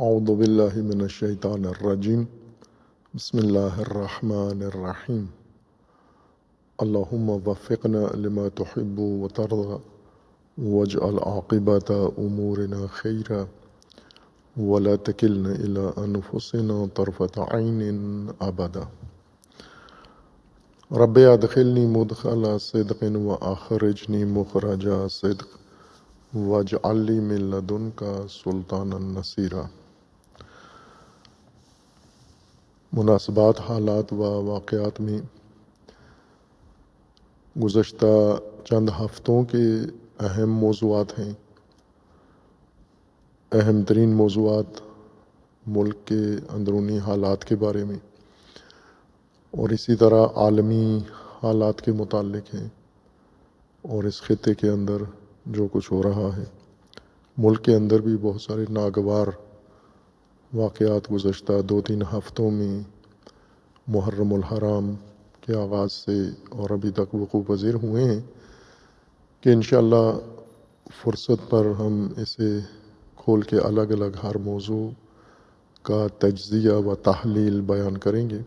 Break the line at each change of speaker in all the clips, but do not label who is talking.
اعوذ باللہ من الشیطان الرجیم بسم اللہ الرحمن الرحیم اللہم وفقنا لما تحب وترضى واجعل عاقبۃ امورنا خیرا ولا تکلنا الی انفسنا طرفۃ عین ابدا رب ادخلنی مدخل صدق واخرجنی مخرج صدق واجعل لی من لدنک سلطانا نصیرا۔ مناسبات، حالات و واقعات میں گزشتہ چند ہفتوں کے اہم موضوعات ہیں، اہم ترین موضوعات ملک کے اندرونی حالات کے بارے میں اور اسی طرح عالمی حالات کے متعلق ہیں، اور اس خطے کے اندر جو کچھ ہو رہا ہے۔ ملک کے اندر بھی بہت سارے ناگوار واقعات گزشتہ 2-3 ہفتوں میں محرم الحرام کے آغاز سے اور ابھی تک وقوع پذیر ہوئے ہیں کہ انشاءاللہ فرصت پر ہم اسے کھول کے الگ الگ ہر موضوع کا تجزیہ و تحلیل بیان کریں گے۔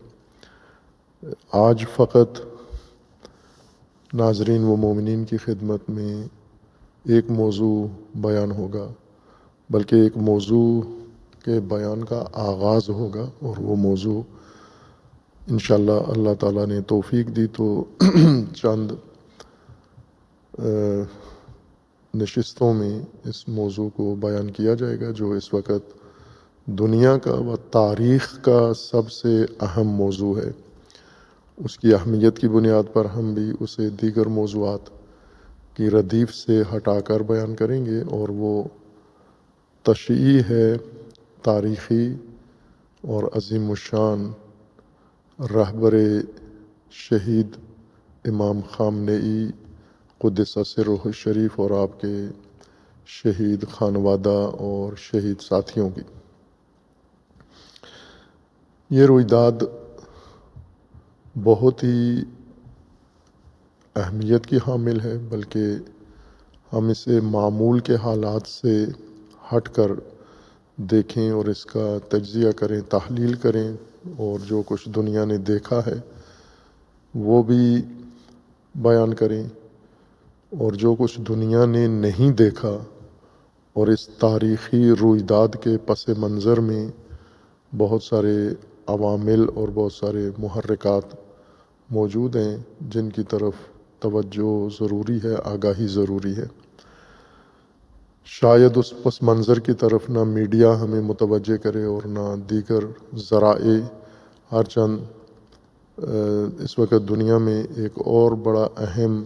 آج فقط ناظرین و مومنین کی خدمت میں ایک موضوع بیان ہوگا، بلکہ ایک موضوع کے بیان کا آغاز ہوگا، اور وہ موضوع انشاءاللہ اللہ تعالیٰ نے توفیق دی تو چند نشستوں میں اس موضوع کو بیان کیا جائے گا، جو اس وقت دنیا کا و تاریخ کا سب سے اہم موضوع ہے۔ اس کی اہمیت کی بنیاد پر ہم بھی اسے دیگر موضوعات کی ردیف سے ہٹا کر بیان کریں گے، اور وہ تشییع ہے تاریخی اور عظیم الشان رہبر شہید امام خامنئی قدس سرہ الشریف اور آپ کے شہید خانوادہ اور شہید ساتھیوں کی۔ یہ رویداد بہت ہی اہمیت کی حامل ہے، بلکہ ہم اسے معمول کے حالات سے ہٹ کر دیکھیں اور اس کا تجزیہ کریں، تحلیل کریں، اور جو کچھ دنیا نے دیکھا ہے وہ بھی بیان کریں، اور جو کچھ دنیا نے نہیں دیکھا اور اس تاریخی رویداد کے پس منظر میں بہت سارے عوامل اور بہت سارے محرکات موجود ہیں جن کی طرف توجہ ضروری ہے، آگاہی ضروری ہے۔ شاید اس پس منظر کی طرف نہ میڈیا ہمیں متوجہ کرے اور نہ دیگر ذرائع، ہر چند اس وقت دنیا میں ایک اور بڑا اہم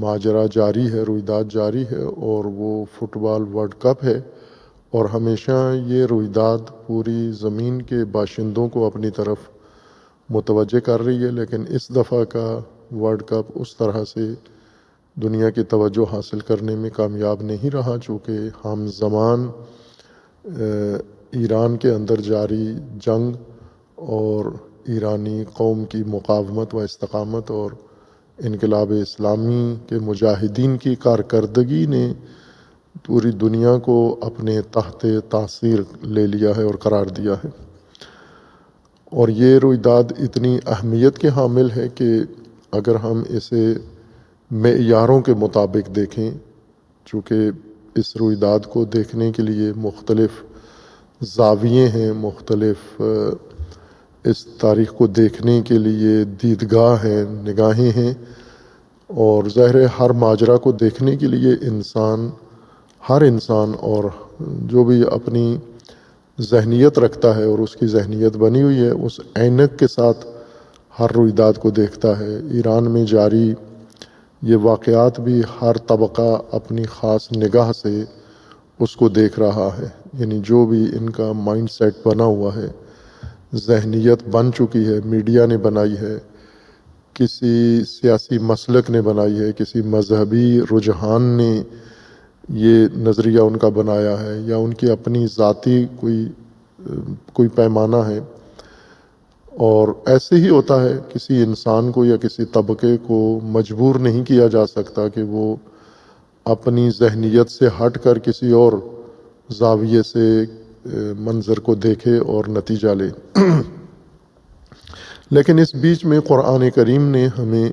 ماجرا جاری ہے، رویداد جاری ہے، اور وہ فٹ بال ورلڈ کپ ہے، اور ہمیشہ یہ رویداد پوری زمین کے باشندوں کو اپنی طرف متوجہ کر رہی ہے، لیکن اس دفعہ کا ورلڈ کپ اس طرح سے دنیا کی توجہ حاصل کرنے میں کامیاب نہیں رہا، چونکہ ہم زمان ایران کے اندر جاری جنگ اور ایرانی قوم کی مقاومت و استقامت اور انقلاب اسلامی کے مجاہدین کی کارکردگی نے پوری دنیا کو اپنے تحت تاثیر لے لیا ہے اور قرار دیا ہے، اور یہ رویداد اتنی اہمیت کے حامل ہے کہ اگر ہم اسے معیاروں کے مطابق دیکھیں، چونکہ اس رویداد کو دیکھنے کے لیے مختلف زاویے ہیں، مختلف اس تاریخ کو دیکھنے کے لیے دیدگاہ ہیں، نگاہیں ہیں، اور ظاہر ہے ہر ماجرا کو دیکھنے کے لیے ہر انسان اور جو بھی اپنی ذہنیت رکھتا ہے اور اس کی ذہنیت بنی ہوئی ہے، اس عینک کے ساتھ ہر رویداد کو دیکھتا ہے۔ ایران میں جاری یہ واقعات بھی ہر طبقہ اپنی خاص نگاہ سے اس کو دیکھ رہا ہے، یعنی جو بھی ان کا مائنڈ سیٹ بنا ہوا ہے، ذہنیت بن چکی ہے، میڈیا نے بنائی ہے، کسی سیاسی مسلک نے بنائی ہے، کسی مذہبی رجحان نے یہ نظریہ ان کا بنایا ہے، یا ان کی اپنی ذاتی کوئی پیمانہ ہے، اور ایسے ہی ہوتا ہے، کسی انسان کو یا کسی طبقے کو مجبور نہیں کیا جا سکتا کہ وہ اپنی ذہنیت سے ہٹ کر کسی اور زاویے سے منظر کو دیکھے اور نتیجہ لے۔ لیکن اس بیچ میں قرآن کریم نے ہمیں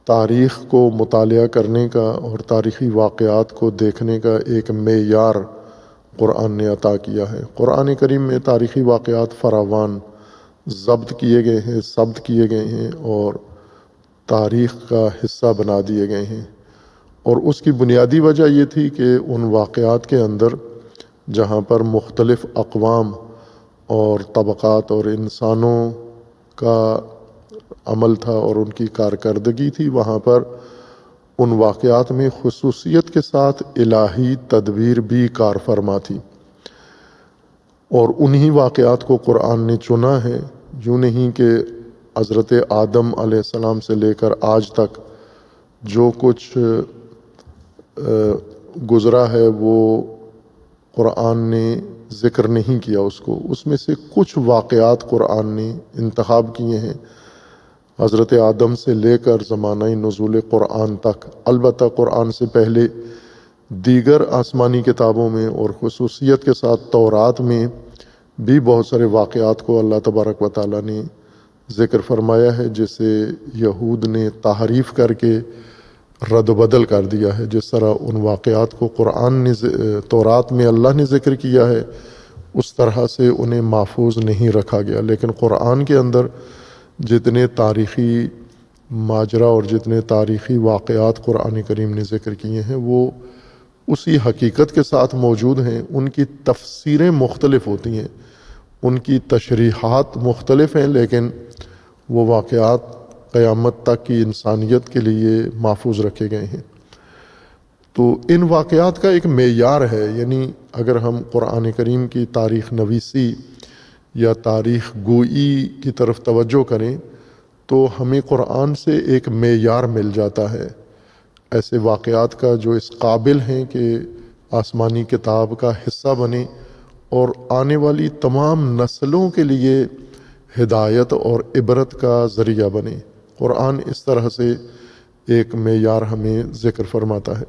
تاریخ کو مطالعہ کرنے کا اور تاریخی واقعات کو دیکھنے کا ایک معیار قرآن نے عطا کیا ہے۔ قرآن کریم میں تاریخی واقعات فراوان ضبط کیے گئے ہیں، ثبت کیے گئے ہیں اور تاریخ کا حصہ بنا دیے گئے ہیں، اور اس کی بنیادی وجہ یہ تھی کہ ان واقعات کے اندر جہاں پر مختلف اقوام اور طبقات اور انسانوں کا عمل تھا اور ان کی کارکردگی تھی، وہاں پر ان واقعات میں خصوصیت کے ساتھ الہی تدبیر بھی کار فرما تھی، اور انہی واقعات کو قرآن نے چنا ہے۔ یوں نہیں کہ حضرت آدم علیہ السلام سے لے کر آج تک جو کچھ گزرا ہے وہ قرآن نے ذکر نہیں کیا اس میں سے کچھ واقعات قرآن نے انتخاب کیے ہیں، حضرت آدم سے لے کر زمانہ نزول قرآن تک۔ البتہ قرآن سے پہلے دیگر آسمانی کتابوں میں اور خصوصیت کے ساتھ تورات میں بھی بہت سارے واقعات کو اللہ تبارک و تعالیٰ نے ذکر فرمایا ہے، جسے یہود نے تحریف کر کے رد و بدل کر دیا ہے۔ جس طرح ان واقعات کو قرآن نے تورات میں اللہ نے ذکر کیا ہے، اس طرح سے انہیں محفوظ نہیں رکھا گیا، لیکن قرآن کے اندر جتنے تاریخی ماجرا اور جتنے تاریخی واقعات قرآن کریم نے ذکر کیے ہیں وہ اسی حقیقت کے ساتھ موجود ہیں۔ ان کی تفسیریں مختلف ہوتی ہیں، ان کی تشریحات مختلف ہیں، لیکن وہ واقعات قیامت تک کی انسانیت کے لیے محفوظ رکھے گئے ہیں۔ تو ان واقعات کا ایک معیار ہے، یعنی اگر ہم قرآن کریم کی تاریخ نویسی یا تاریخ گوئی کی طرف توجہ کریں تو ہمیں قرآن سے ایک معیار مل جاتا ہے ایسے واقعات کا جو اس قابل ہیں کہ آسمانی کتاب کا حصہ بنے اور آنے والی تمام نسلوں کے لیے ہدایت اور عبرت کا ذریعہ بنے۔ قرآن اس طرح سے ایک معیار ہمیں ذکر فرماتا ہے۔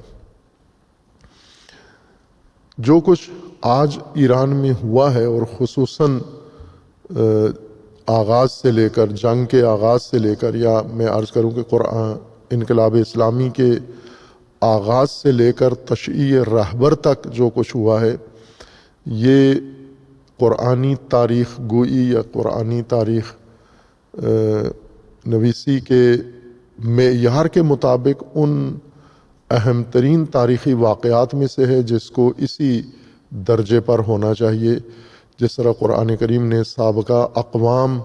جو کچھ آج ایران میں ہوا ہے، اور خصوصاً آغاز سے لے کر جنگ کے آغاز سے لے کر، یا میں عرض کروں کہ قرآن انقلاب اسلامی کے آغاز سے لے کر تشییع رہبر تک جو کچھ ہوا ہے، یہ قرآنی تاریخ گوئی یا قرآنی تاریخ نویسی کے معیار کے مطابق ان اہم ترین تاریخی واقعات میں سے ہے جس کو اسی درجے پر ہونا چاہیے۔ جس طرح قرآن کریم نے سابقہ اقوام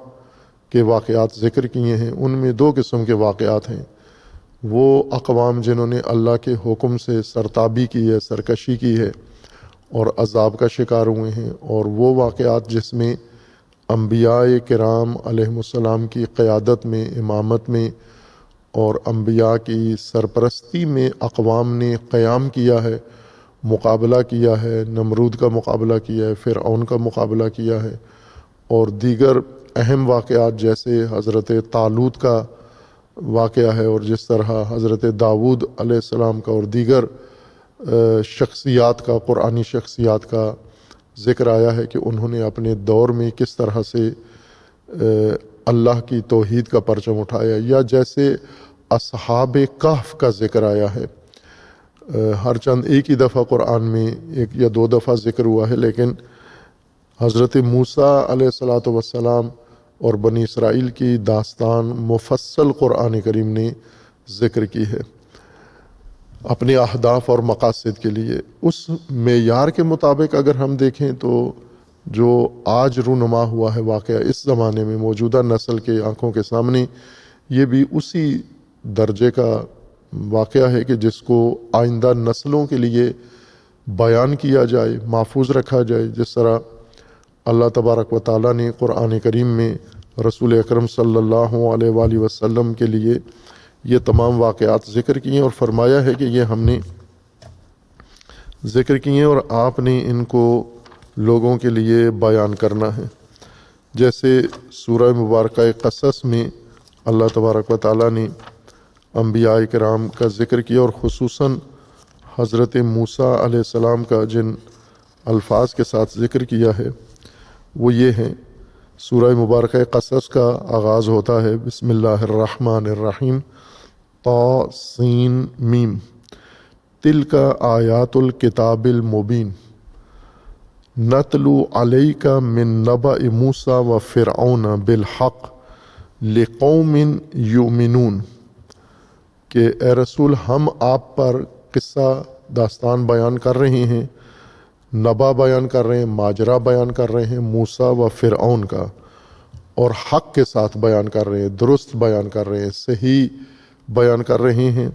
کے واقعات ذکر کیے ہیں، ان میں دو قسم کے واقعات ہیں۔ وہ اقوام جنہوں نے اللہ کے حکم سے سرتابی کی ہے، سرکشی کی ہے اور عذاب کا شکار ہوئے ہیں، اور وہ واقعات جس میں انبیاء کرام علیہم السلام کی قیادت میں، امامت میں اور انبیاء کی سرپرستی میں اقوام نے قیام کیا ہے، مقابلہ کیا ہے، نمرود کا مقابلہ کیا ہے، فرعون کا مقابلہ کیا ہے، اور دیگر اہم واقعات جیسے حضرت طالوت کا واقعہ ہے، اور جس طرح حضرت داؤد علیہ السلام کا اور دیگر شخصیات کا، قرآنی شخصیات کا ذکر آیا ہے کہ انہوں نے اپنے دور میں کس طرح سے اللہ کی توحید کا پرچم اٹھایا، یا جیسے اصحاب کہف کا ذکر آیا ہے۔ ہر چند ایک ہی دفعہ قرآن میں ایک یا دو دفعہ ذکر ہوا ہے، لیکن حضرت موسیٰ علیہ السلام اور بنی اسرائیل کی داستان مفصل قرآن کریم نے ذکر کی ہے اپنے اہداف اور مقاصد کے لیے۔ اس معیار کے مطابق اگر ہم دیکھیں تو جو آج رونما ہوا ہے واقعہ اس زمانے میں موجودہ نسل کے آنکھوں کے سامنے، یہ بھی اسی درجے کا واقعہ ہے کہ جس کو آئندہ نسلوں کے لیے بیان کیا جائے، محفوظ رکھا جائے۔ جس طرح اللہ تبارک و تعالیٰ نے قرآن کریم میں رسول اکرم صلی اللہ علیہ وآلہ وسلم کے لیے یہ تمام واقعات ذکر کیے اور فرمایا ہے کہ یہ ہم نے ذکر کیے اور آپ نے ان کو لوگوں کے لیے بیان کرنا ہے۔ جیسے سورہ مبارکہ قصص میں اللہ تبارک و تعالیٰ نے انبیاء کرام کا ذکر کیا اور خصوصاً حضرت موسیٰ علیہ السلام کا، جن الفاظ کے ساتھ ذکر کیا ہے وہ یہ ہیں۔ سورہ مبارکہ قصص کا آغاز ہوتا ہے بسم اللہ الرحمن الرحیم طاسین تلک آیات الکتاب المبین نتلو علیک من نبأ موسیٰ و فرعون بالحق لقوم یؤمنون، کہ اے رسول ہم آپ پر قصہ داستان بیان کر رہے ہیں، نبا بیان کر رہے ہیں، ماجرا بیان کر رہے ہیں موسیٰ و فرعون کا، اور حق کے ساتھ بیان کر رہے ہیں، درست بیان کر رہے ہیں، صحیح بیان کر رہے ہیں۔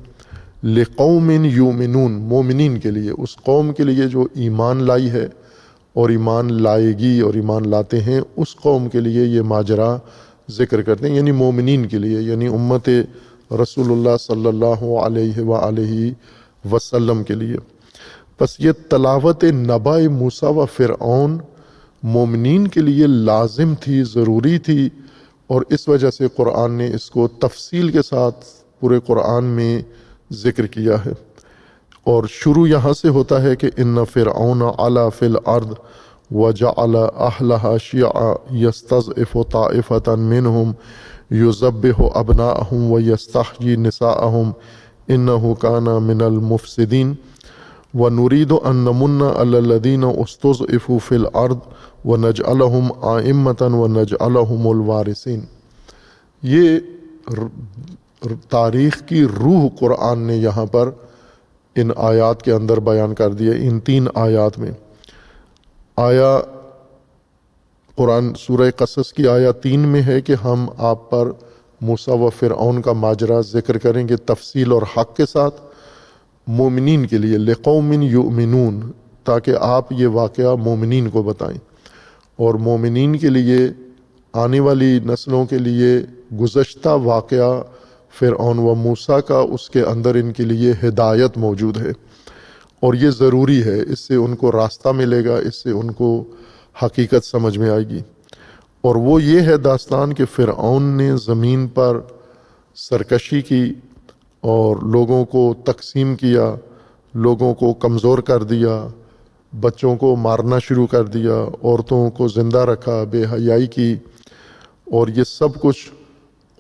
لقوم یؤمنون، مومنین کے لیے، اس قوم کے لیے جو ایمان لائی ہے اور ایمان لائے گی اور ایمان لاتے ہیں، اس قوم کے لیے یہ ماجرا ذکر کرتے ہیں، یعنی مومنین کے لیے، یعنی امت رسول اللہ صلی اللہ علیہ وآلہ وسلم کے لیے۔ پس یہ تلاوت نبأ موسیٰ و فرعون مومنین کے لیے لازم تھی، ضروری تھی، اور اس وجہ سے قرآن نے اس کو تفصیل کے ساتھ پورے قرآن میں ذکر کیا ہے۔ اور شروع یہاں سے ہوتا ہے کہ ان فرعون علا فی الارض وجعل اہلہا شیعا یستضعف طائفۃ منہم یذبح ابناءہم ویستحیی نساءہم انہ کان من المفسدین ونرید ان نمن علی الذین استضعفوا فی الارض ونجعلہم ائمۃ ونجعلہم الوارثین۔ یہ تاریخ کی روح قرآن نے یہاں پر ان آیات کے اندر بیان کر دیا، ان 3 آیات میں۔ آیا قرآن سورہ قصص کی آیا 3 میں ہے کہ ہم آپ پر موسیٰ و فرعون کا ماجرا ذکر کریں گے تفصیل اور حق کے ساتھ، مومنین کے لیے، لقوم یؤمنون، تاکہ آپ یہ واقعہ مومنین کو بتائیں، اور مومنین کے لیے، آنے والی نسلوں کے لیے گزشتہ واقعہ فرعون و موسیٰ کا، اس کے اندر ان کے لیے ہدایت موجود ہے، اور یہ ضروری ہے، اس سے ان کو راستہ ملے گا، اس سے ان کو حقیقت سمجھ میں آئے گی۔ اور وہ یہ ہے داستان کہ فرعون نے زمین پر سرکشی کی اور لوگوں کو تقسیم کیا، لوگوں کو کمزور کر دیا، بچوں کو مارنا شروع کر دیا، عورتوں کو زندہ رکھا، بے حیائی کی، اور یہ سب کچھ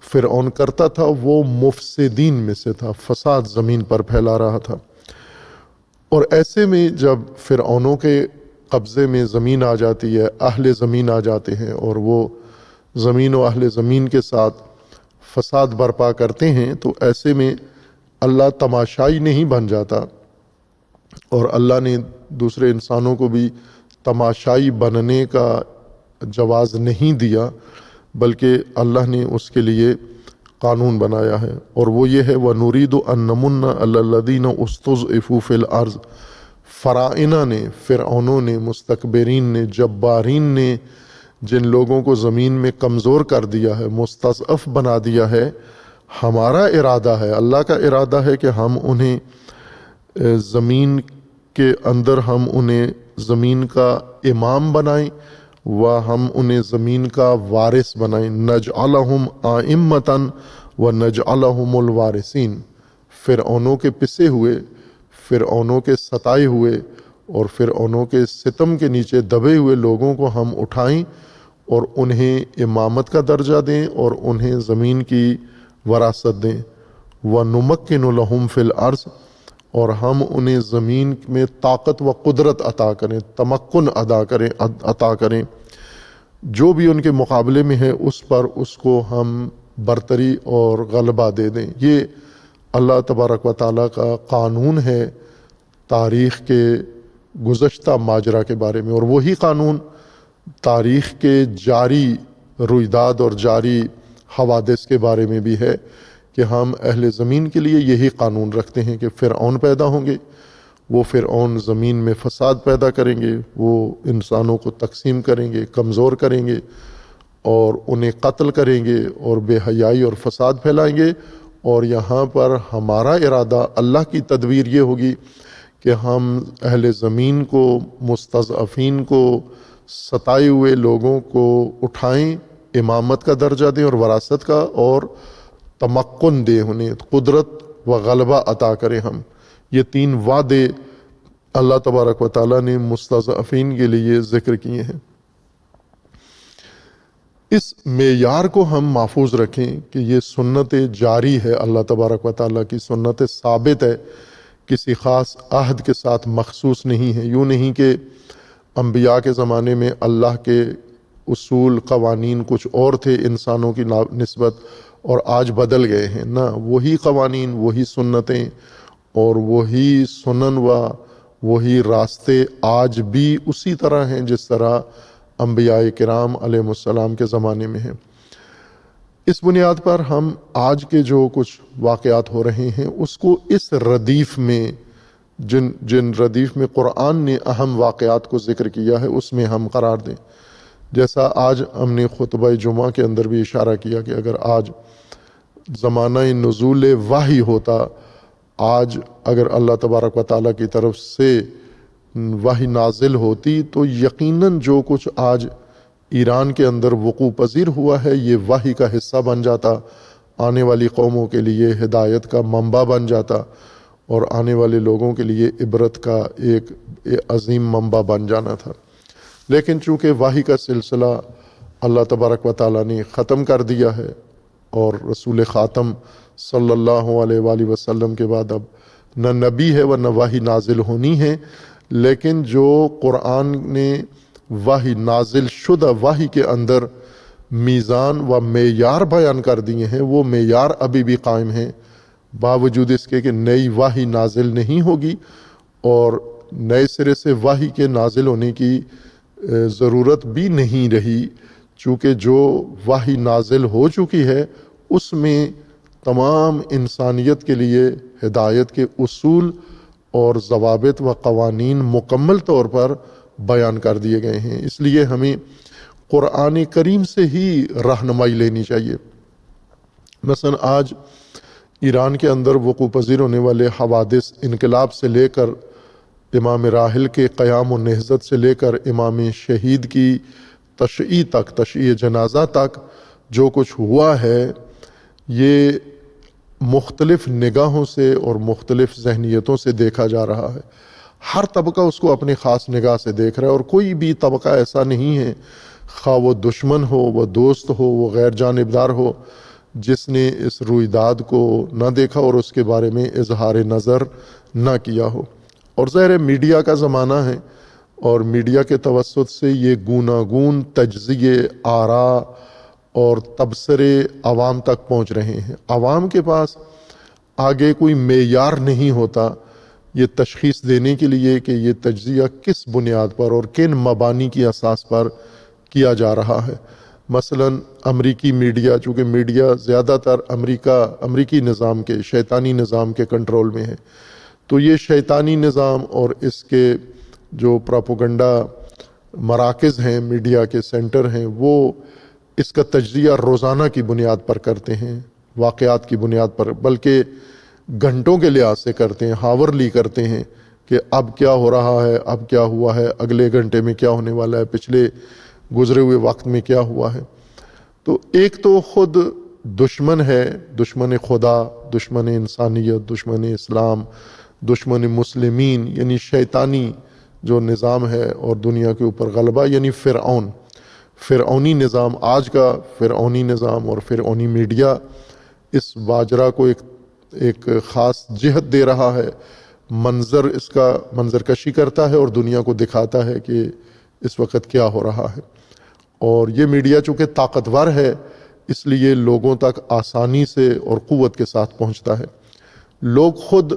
فرعون کرتا تھا۔ وہ مفسدین میں سے تھا، فساد زمین پر پھیلا رہا تھا۔ اور ایسے میں جب فرعونوں کے قبضے میں زمین آ جاتی ہے، اہل زمین آ جاتے ہیں، اور وہ زمین و اہل زمین کے ساتھ فساد برپا کرتے ہیں، تو ایسے میں اللہ تماشائی نہیں بن جاتا، اور اللہ نے دوسرے انسانوں کو بھی تماشائی بننے کا جواز نہیں دیا، بلکہ اللہ نے اس کے لیے قانون بنایا ہے، اور وہ یہ ہے وَنُرِيدُ أَن نَّمُنَّ عَلَى الَّذِينَ اسْتُضْعِفُوا فِي الْأَرْضِ۔ فرعونہ نے، فرعونوں نے، مستکبرین نے، جبارین نے جن لوگوں کو زمین میں کمزور کر دیا ہے، مستضعف بنا دیا ہے، ہمارا ارادہ ہے، اللہ کا ارادہ ہے کہ ہم انہیں زمین کے اندر، ہم انہیں زمین کا امام بنائیں، و ہم انہیں زمین کا وارث بنائیں، نجعلہم ائمۃ و نجعلہم الوارثین۔ فرعونوں کے پسے ہوئے، فرعونوں کے ستائے ہوئے اور فرعونوں کے ستم کے نیچے دبے ہوئے لوگوں کو ہم اٹھائیں اور انہیں امامت کا درجہ دیں اور انہیں زمین کی وراثت دیں۔ وَنُمَكِّنُ لَهُمْ فِي الْأَرْضِ، اور ہم انہیں زمین میں طاقت و قدرت عطا کریں، تمکن عطا کریں، جو بھی ان کے مقابلے میں ہے اس پر اس کو ہم برتری اور غلبہ دے دیں۔ یہ اللہ تبارک و تعالیٰ کا قانون ہے تاریخ کے گزشتہ ماجرا کے بارے میں، اور وہی قانون تاریخ کے جاری رویداد اور جاری حوادث کے بارے میں بھی ہے، کہ ہم اہل زمین کے لیے یہی قانون رکھتے ہیں کہ فرعون پیدا ہوں گے، وہ فرعون زمین میں فساد پیدا کریں گے، وہ انسانوں کو تقسیم کریں گے، کمزور کریں گے اور انہیں قتل کریں گے اور بے حیائی اور فساد پھیلائیں گے۔ اور یہاں پر ہمارا ارادہ، اللہ کی تدبیر یہ ہوگی کہ ہم اہل زمین کو، مستضعفین کو، ستائے ہوئے لوگوں کو اٹھائیں، امامت کا درجہ دیں اور وراثت کا، اور تمکن دیں، انہیں قدرت و غلبہ عطا کریں۔ ہم یہ 3 وعدے اللہ تبارک و تعالیٰ نے مستضعفین کے لیے ذکر کیے ہیں۔ اس معیار کو ہم محفوظ رکھیں کہ یہ سنت جاری ہے، اللہ تبارک و تعالیٰ کی سنت ثابت ہے، کسی خاص عہد کے ساتھ مخصوص نہیں ہے۔ یوں نہیں کہ انبیاء کے زمانے میں اللہ کے اصول قوانین کچھ اور تھے انسانوں کی نسبت اور آج بدل گئے ہیں، نہ، وہی قوانین، وہی سنتیں اور وہی سنن و وہی راستے آج بھی اسی طرح ہیں جس طرح انبیاء کرام علیہ السلام کے زمانے میں ہیں۔ اس بنیاد پر ہم آج کے جو کچھ واقعات ہو رہے ہیں اس کو اس ردیف میں جن ردیف میں قرآن نے اہم واقعات کو ذکر کیا ہے اس میں ہم قرار دیں۔ جیسا آج ہم نے خطبہ جمعہ کے اندر بھی اشارہ کیا کہ اگر آج زمانہ نزول وحی ہوتا، آج اگر اللہ تبارک و تعالیٰ کی طرف سے وحی نازل ہوتی تو یقیناً جو کچھ آج ایران کے اندر وقوع پذیر ہوا ہے یہ وحی کا حصہ بن جاتا، آنے والی قوموں کے لیے ہدایت کا منبع بن جاتا اور آنے والے لوگوں کے لیے عبرت کا ایک عظیم منبع بن جانا تھا۔ لیکن چونکہ وحی کا سلسلہ اللہ تبارک و تعالیٰ نے ختم کر دیا ہے اور رسول خاتم صلی اللہ علیہ وآلہ وسلم کے بعد اب نہ نبی ہے و نہ وحی نازل ہونی ہے، لیکن جو قرآن نے وحی نازل شدہ وحی کے اندر میزان و معیار بیان کر دیے ہیں وہ معیار ابھی بھی قائم ہیں، باوجود اس کے کہ نئی وحی نازل نہیں ہوگی اور نئے سرے سے وحی کے نازل ہونے کی ضرورت بھی نہیں رہی، چونکہ جو وحی نازل ہو چکی ہے اس میں تمام انسانیت کے لیے ہدایت کے اصول اور ضوابط و قوانین مکمل طور پر بیان کر دیے گئے ہیں۔ اس لیے ہمیں قرآن کریم سے ہی رہنمائی لینی چاہیے۔ مثلا آج ایران کے اندر وقوع پذیر ہونے والے حوادث، انقلاب سے لے کر امام راحل کے قیام و نہضت سے لے کر امام شہید کی تشییع تک، تشییع جنازہ تک جو کچھ ہوا ہے یہ مختلف نگاہوں سے اور مختلف ذہنیتوں سے دیکھا جا رہا ہے۔ ہر طبقہ اس کو اپنی خاص نگاہ سے دیکھ رہا ہے اور کوئی بھی طبقہ ایسا نہیں ہے، خواہ وہ دشمن ہو، وہ دوست ہو، وہ غیر جانبدار ہو، جس نے اس رویداد کو نہ دیکھا اور اس کے بارے میں اظہار نظر نہ کیا ہو۔ اور ظاہر میڈیا کا زمانہ ہے اور میڈیا کے توسط سے یہ گوناگون تجزیے، آراء اور تبصرے عوام تک پہنچ رہے ہیں۔ عوام کے پاس آگے کوئی معیار نہیں ہوتا یہ تشخیص دینے کے لیے کہ یہ تجزیہ کس بنیاد پر اور کن مبانی کی اساس پر کیا جا رہا ہے۔ مثلا امریکی میڈیا، چونکہ میڈیا زیادہ تر امریکی نظام کے، شیطانی نظام کے کنٹرول میں ہے، تو یہ شیطانی نظام اور اس کے جو پراپوگنڈا مراکز ہیں، میڈیا کے سینٹر ہیں، وہ اس کا تجزیہ روزانہ کی بنیاد پر کرتے ہیں، واقعات کی بنیاد پر، بلکہ گھنٹوں کے لحاظ سے کرتے ہیں، ہاورلی کرتے ہیں کہ اب کیا ہو رہا ہے، اب کیا ہوا ہے، اگلے گھنٹے میں کیا ہونے والا ہے، پچھلے گزرے ہوئے وقت میں کیا ہوا ہے۔ تو ایک تو خود دشمن ہے، دشمن خدا، دشمن انسانیت، دشمن اسلام، دشمن مسلمین، یعنی شیطانی جو نظام ہے اور دنیا کے اوپر غلبہ، یعنی فرعونی نظام، آج کا فرعونی نظام اور فرعونی میڈیا اس ماجرا کو ایک خاص جہت دے رہا ہے، اس کا منظر کشی کرتا ہے اور دنیا کو دکھاتا ہے کہ اس وقت کیا ہو رہا ہے۔ اور یہ میڈیا چونکہ طاقتور ہے اس لیے لوگوں تک آسانی سے اور قوت کے ساتھ پہنچتا ہے۔ لوگ خود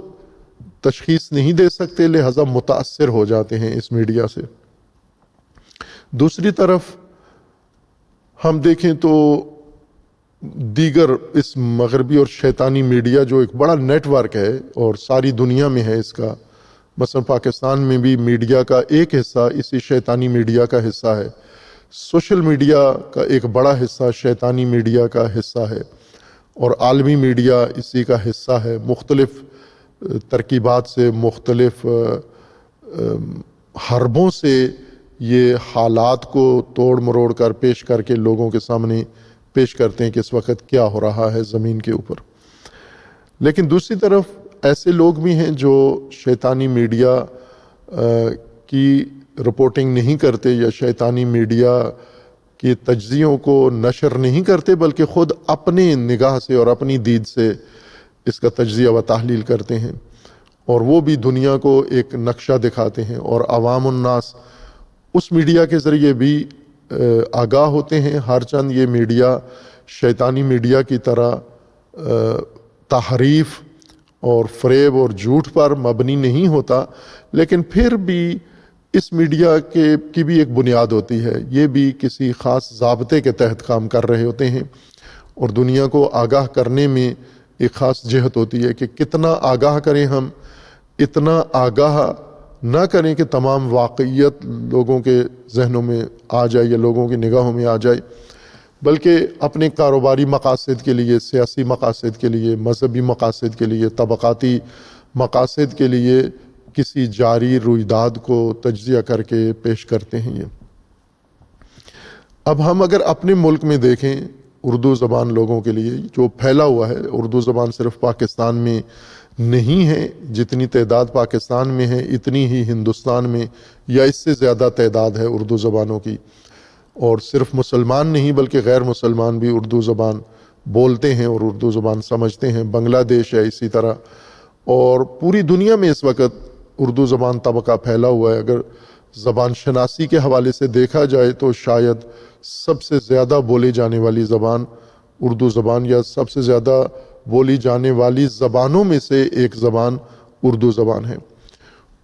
تشخیص نہیں دے سکتے لہذا متاثر ہو جاتے ہیں اس میڈیا سے۔ دوسری طرف ہم دیکھیں تو دیگر اس مغربی اور شیطانی میڈیا جو ایک بڑا نیٹ ورک ہے اور ساری دنیا میں ہے اس کا، مثلا پاکستان میں بھی میڈیا کا ایک حصہ اسی شیطانی میڈیا کا حصہ ہے، سوشل میڈیا کا ایک بڑا حصہ شیطانی میڈیا کا حصہ ہے اور عالمی میڈیا اسی کا حصہ ہے، مختلف ترکیبات سے، مختلف حربوں سے یہ حالات کو توڑ مروڑ کر پیش کر کے لوگوں کے سامنے پیش کرتے ہیں کہ اس وقت کیا ہو رہا ہے زمین کے اوپر۔ لیکن دوسری طرف ایسے لوگ بھی ہیں جو شیطانی میڈیا کی رپورٹنگ نہیں کرتے یا شیطانی میڈیا کے تجزیوں کو نشر نہیں کرتے، بلکہ خود اپنے نگاہ سے اور اپنی دید سے اس کا تجزیہ و تحلیل کرتے ہیں، اور وہ بھی دنیا کو ایک نقشہ دکھاتے ہیں، اور عوام الناس اس میڈیا کے ذریعے بھی آگاہ ہوتے ہیں۔ ہر چند یہ میڈیا شیطانی میڈیا کی طرح تحریف اور فریب اور جھوٹ پر مبنی نہیں ہوتا، لیکن پھر بھی اس میڈیا کی بھی ایک بنیاد ہوتی ہے، یہ بھی کسی خاص ضابطے کے تحت کام کر رہے ہوتے ہیں، اور دنیا کو آگاہ کرنے میں ایک خاص جہت ہوتی ہے کہ کتنا آگاہ کریں ہم، اتنا آگاہ نہ کریں کہ تمام واقعیت لوگوں کے ذہنوں میں آ جائے یا لوگوں کی نگاہوں میں آ جائے، بلکہ اپنے کاروباری مقاصد کے لیے، سیاسی مقاصد کے لیے، مذہبی مقاصد کے لیے، طبقاتی مقاصد کے لیے کسی جاری رویداد کو تجزیہ کر کے پیش کرتے ہیں۔ یہ اب ہم اگر اپنے ملک میں دیکھیں، اردو زبان لوگوں کے لیے جو پھیلا ہوا ہے، اردو زبان صرف پاکستان میں نہیں ہے، جتنی تعداد پاکستان میں ہے اتنی ہی ہندوستان میں یا اس سے زیادہ تعداد ہے اردو زبانوں کی، اور صرف مسلمان نہیں بلکہ غیر مسلمان بھی اردو زبان بولتے ہیں اور اردو زبان سمجھتے ہیں۔ بنگلہ دیش ہے اسی طرح، اور پوری دنیا میں اس وقت اردو زبان طبقہ پھیلا ہوا ہے۔ اگر زبان شناسی کے حوالے سے دیکھا جائے تو شاید سب سے زیادہ بولے جانے والی زبان اردو زبان، یا سب سے زیادہ بولی جانے والی زبانوں میں سے ایک زبان اردو زبان ہے۔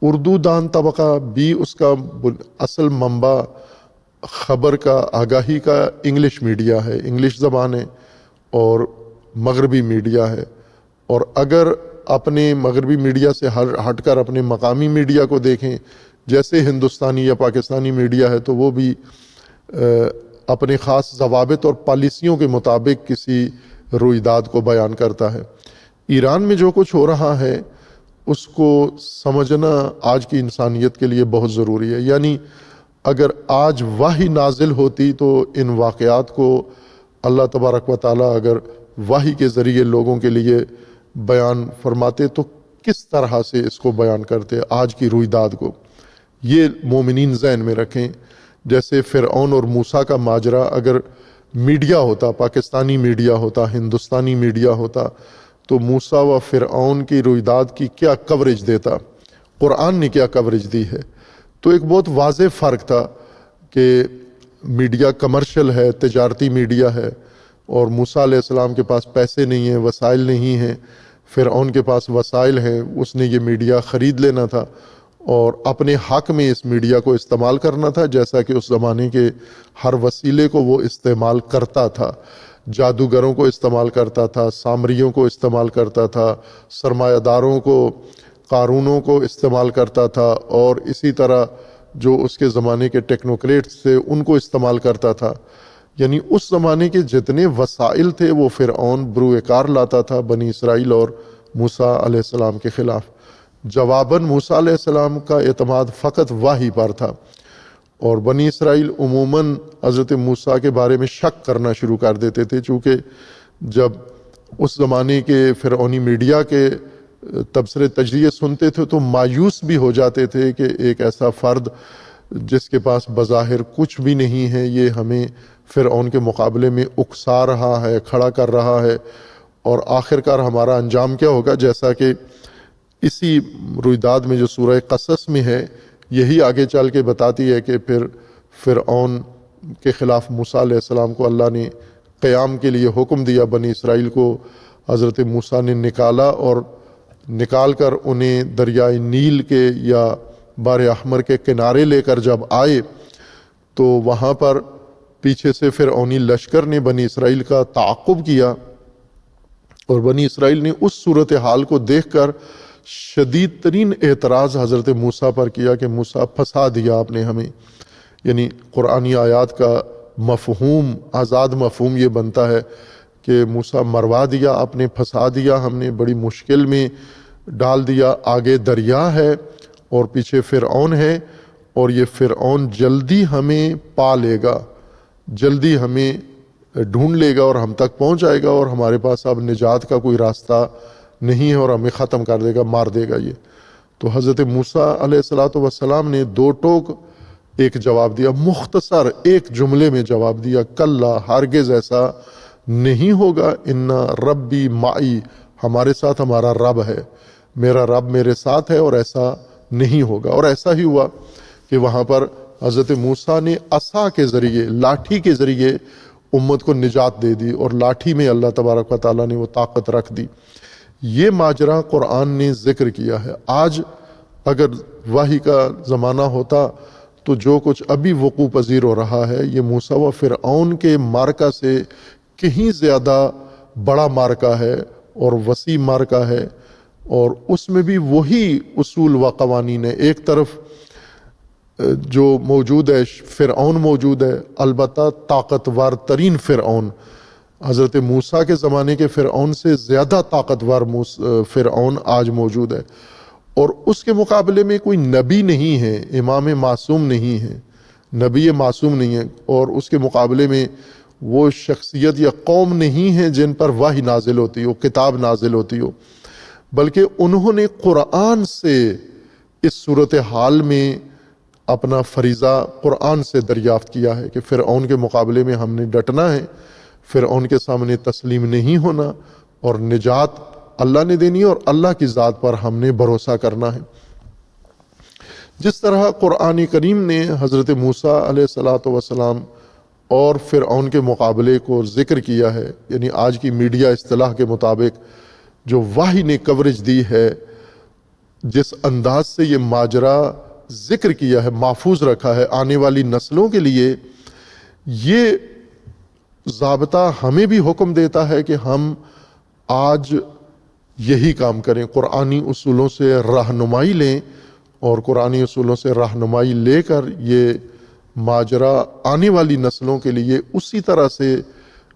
اردو دان طبقہ بھی اس کا اصل منبع خبر کا، آگاہی کا انگلش میڈیا ہے، انگلش زبان ہے اور مغربی میڈیا ہے، اور اگر اپنے مغربی میڈیا سے ہٹ کر اپنے مقامی میڈیا کو دیکھیں جیسے ہندوستانی یا پاکستانی میڈیا ہے، تو وہ بھی اپنے خاص ضوابط اور پالیسیوں کے مطابق کسی رویداد کو بیان کرتا ہے۔ ایران میں جو کچھ ہو رہا ہے اس کو سمجھنا آج کی انسانیت کے لیے بہت ضروری ہے۔ یعنی اگر آج وحی نازل ہوتی تو ان واقعات کو اللہ تبارک و تعالیٰ اگر وحی کے ذریعے لوگوں کے لیے بیان فرماتے تو کس طرح سے اس کو بیان کرتے، آج کی رویداد کو۔ یہ مومنین ذہن میں رکھیں، جیسے فرعون اور موسیٰ کا ماجرا اگر میڈیا ہوتا، پاکستانی میڈیا ہوتا، ہندوستانی میڈیا ہوتا، تو موسیٰ و فرعون کی رویداد کی کیا کوریج دیتا، قرآن نے کیا کوریج دی ہے۔ تو ایک بہت واضح فرق تھا کہ میڈیا کمرشل ہے، تجارتی میڈیا ہے، اور موسیٰ علیہ السلام کے پاس پیسے نہیں ہیں، وسائل نہیں ہیں، فرعون کے پاس وسائل ہیں، اس نے یہ میڈیا خرید لینا تھا اور اپنے حق میں اس میڈیا کو استعمال کرنا تھا، جیسا کہ اس زمانے کے ہر وسیلے کو وہ استعمال کرتا تھا۔ جادوگروں کو استعمال کرتا تھا، سامریوں کو استعمال کرتا تھا، سرمایہ داروں کو، قارونوں کو استعمال کرتا تھا، اور اسی طرح جو اس کے زمانے کے ٹیکنوکریٹس تھے ان کو استعمال کرتا تھا۔ یعنی اس زمانے کے جتنے وسائل تھے وہ فرعون بروئے کار لاتا تھا بنی اسرائیل اور موسیٰ علیہ السلام کے خلاف۔ جواباً موسیٰ علیہ السلام کا اعتماد فقط وحی پر تھا، اور بنی اسرائیل عموماً حضرت موسیٰ کے بارے میں شک کرنا شروع کر دیتے تھے، چونکہ جب اس زمانے کے فرعونی میڈیا کے تبصرے تجزیے سنتے تھے تو مایوس بھی ہو جاتے تھے کہ ایک ایسا فرد جس کے پاس بظاہر کچھ بھی نہیں ہے، یہ ہمیں فرعون کے مقابلے میں اکسا رہا ہے، کھڑا کر رہا ہے، اور آخرکار ہمارا انجام کیا ہوگا۔ جیسا کہ اسی رویداد میں جو سورہ قصص میں ہے، یہی آگے چل کے بتاتی ہے کہ پھر فرعون کے خلاف موسیٰ علیہ السلام کو اللہ نے قیام کے لیے حکم دیا۔ بنی اسرائیل کو حضرت موسیٰ نے نکالا، اور نکال کر انہیں دریائے نیل کے یا بحر احمر کے کنارے لے کر جب آئے تو وہاں پر پیچھے سے فرعونی لشکر نے بنی اسرائیل کا تعاقب کیا، اور بنی اسرائیل نے اس صورتحال کو دیکھ کر شدید ترین اعتراض حضرت موسیٰ پر کیا کہ موسیٰ پھنسا دیا آپ نے ہمیں۔ یعنی قرآنی آیات کا مفہوم، آزاد مفہوم یہ بنتا ہے کہ موسیٰ مروا دیا آپ نے، پھنسا دیا ہم نے، بڑی مشکل میں ڈال دیا۔ آگے دریا ہے اور پیچھے فرعون ہے، اور یہ فرعون جلدی ہمیں پا لے گا، جلدی ہمیں ڈھونڈ لے گا اور ہم تک پہنچ جائے گا، اور ہمارے پاس اب نجات کا کوئی راستہ نہیں ہے اور ہمیں ختم کر دے گا، مار دے گا یہ۔ تو حضرت موسیٰ علیہ السلام نے دو ٹوک ایک جواب دیا، مختصر ایک جملے میں جواب دیا، کلا ہرگز ایسا نہیں ہوگا، ان ربی معی، ہمارے ساتھ ہمارا رب ہے، میرا رب میرے ساتھ ہے، اور ایسا نہیں ہوگا۔ اور ایسا ہی ہوا کہ وہاں پر حضرت موسیٰ نے عصا کے ذریعے، لاٹھی کے ذریعے امت کو نجات دے دی، اور لاٹھی میں اللہ تبارک و تعالیٰ نے وہ طاقت رکھ دی۔ یہ ماجرا قرآن نے ذکر کیا ہے۔ آج اگر وحی کا زمانہ ہوتا تو جو کچھ ابھی وقوع پذیر ہو رہا ہے، یہ موسیٰ و فرعون کے معرکہ سے کہیں زیادہ بڑا معرکہ ہے اور وسیع معرکہ ہے، اور اس میں بھی وہی اصول و قوانین ہے۔ ایک طرف جو موجود ہے، فرعون موجود ہے، البتہ طاقتور ترین فرعون، حضرت موسیٰ کے زمانے کے فرعون سے زیادہ طاقتور فرعون آج موجود ہے، اور اس کے مقابلے میں کوئی نبی نہیں ہے، امام معصوم نہیں ہے، نبی معصوم نہیں ہے، اور اس کے مقابلے میں وہ شخصیت یا قوم نہیں ہے جن پر وحی نازل ہوتی ہو، کتاب نازل ہوتی ہو، بلکہ انہوں نے قرآن سے اس صورتحال میں اپنا فریضہ قرآن سے دریافت کیا ہے کہ فرعون کے مقابلے میں ہم نے ڈٹنا ہے، فرعون کے سامنے تسلیم نہیں ہونا، اور نجات اللہ نے دینی ہے، اور اللہ کی ذات پر ہم نے بھروسہ کرنا ہے۔ جس طرح قرآن کریم نے حضرت موسیٰ علیہ السلام اور فرعون کے مقابلے کو ذکر کیا ہے، یعنی آج کی میڈیا اصطلاح کے مطابق جو وحی نے کوریج دی ہے، جس انداز سے یہ ماجرا ذکر کیا ہے، محفوظ رکھا ہے آنے والی نسلوں کے لیے، یہ ضابطہ ہمیں بھی حکم دیتا ہے کہ ہم آج یہی کام کریں، قرآنی اصولوں سے رہنمائی لیں، اور قرآنی اصولوں سے رہنمائی لے کر یہ ماجرا آنے والی نسلوں کے لیے اسی طرح سے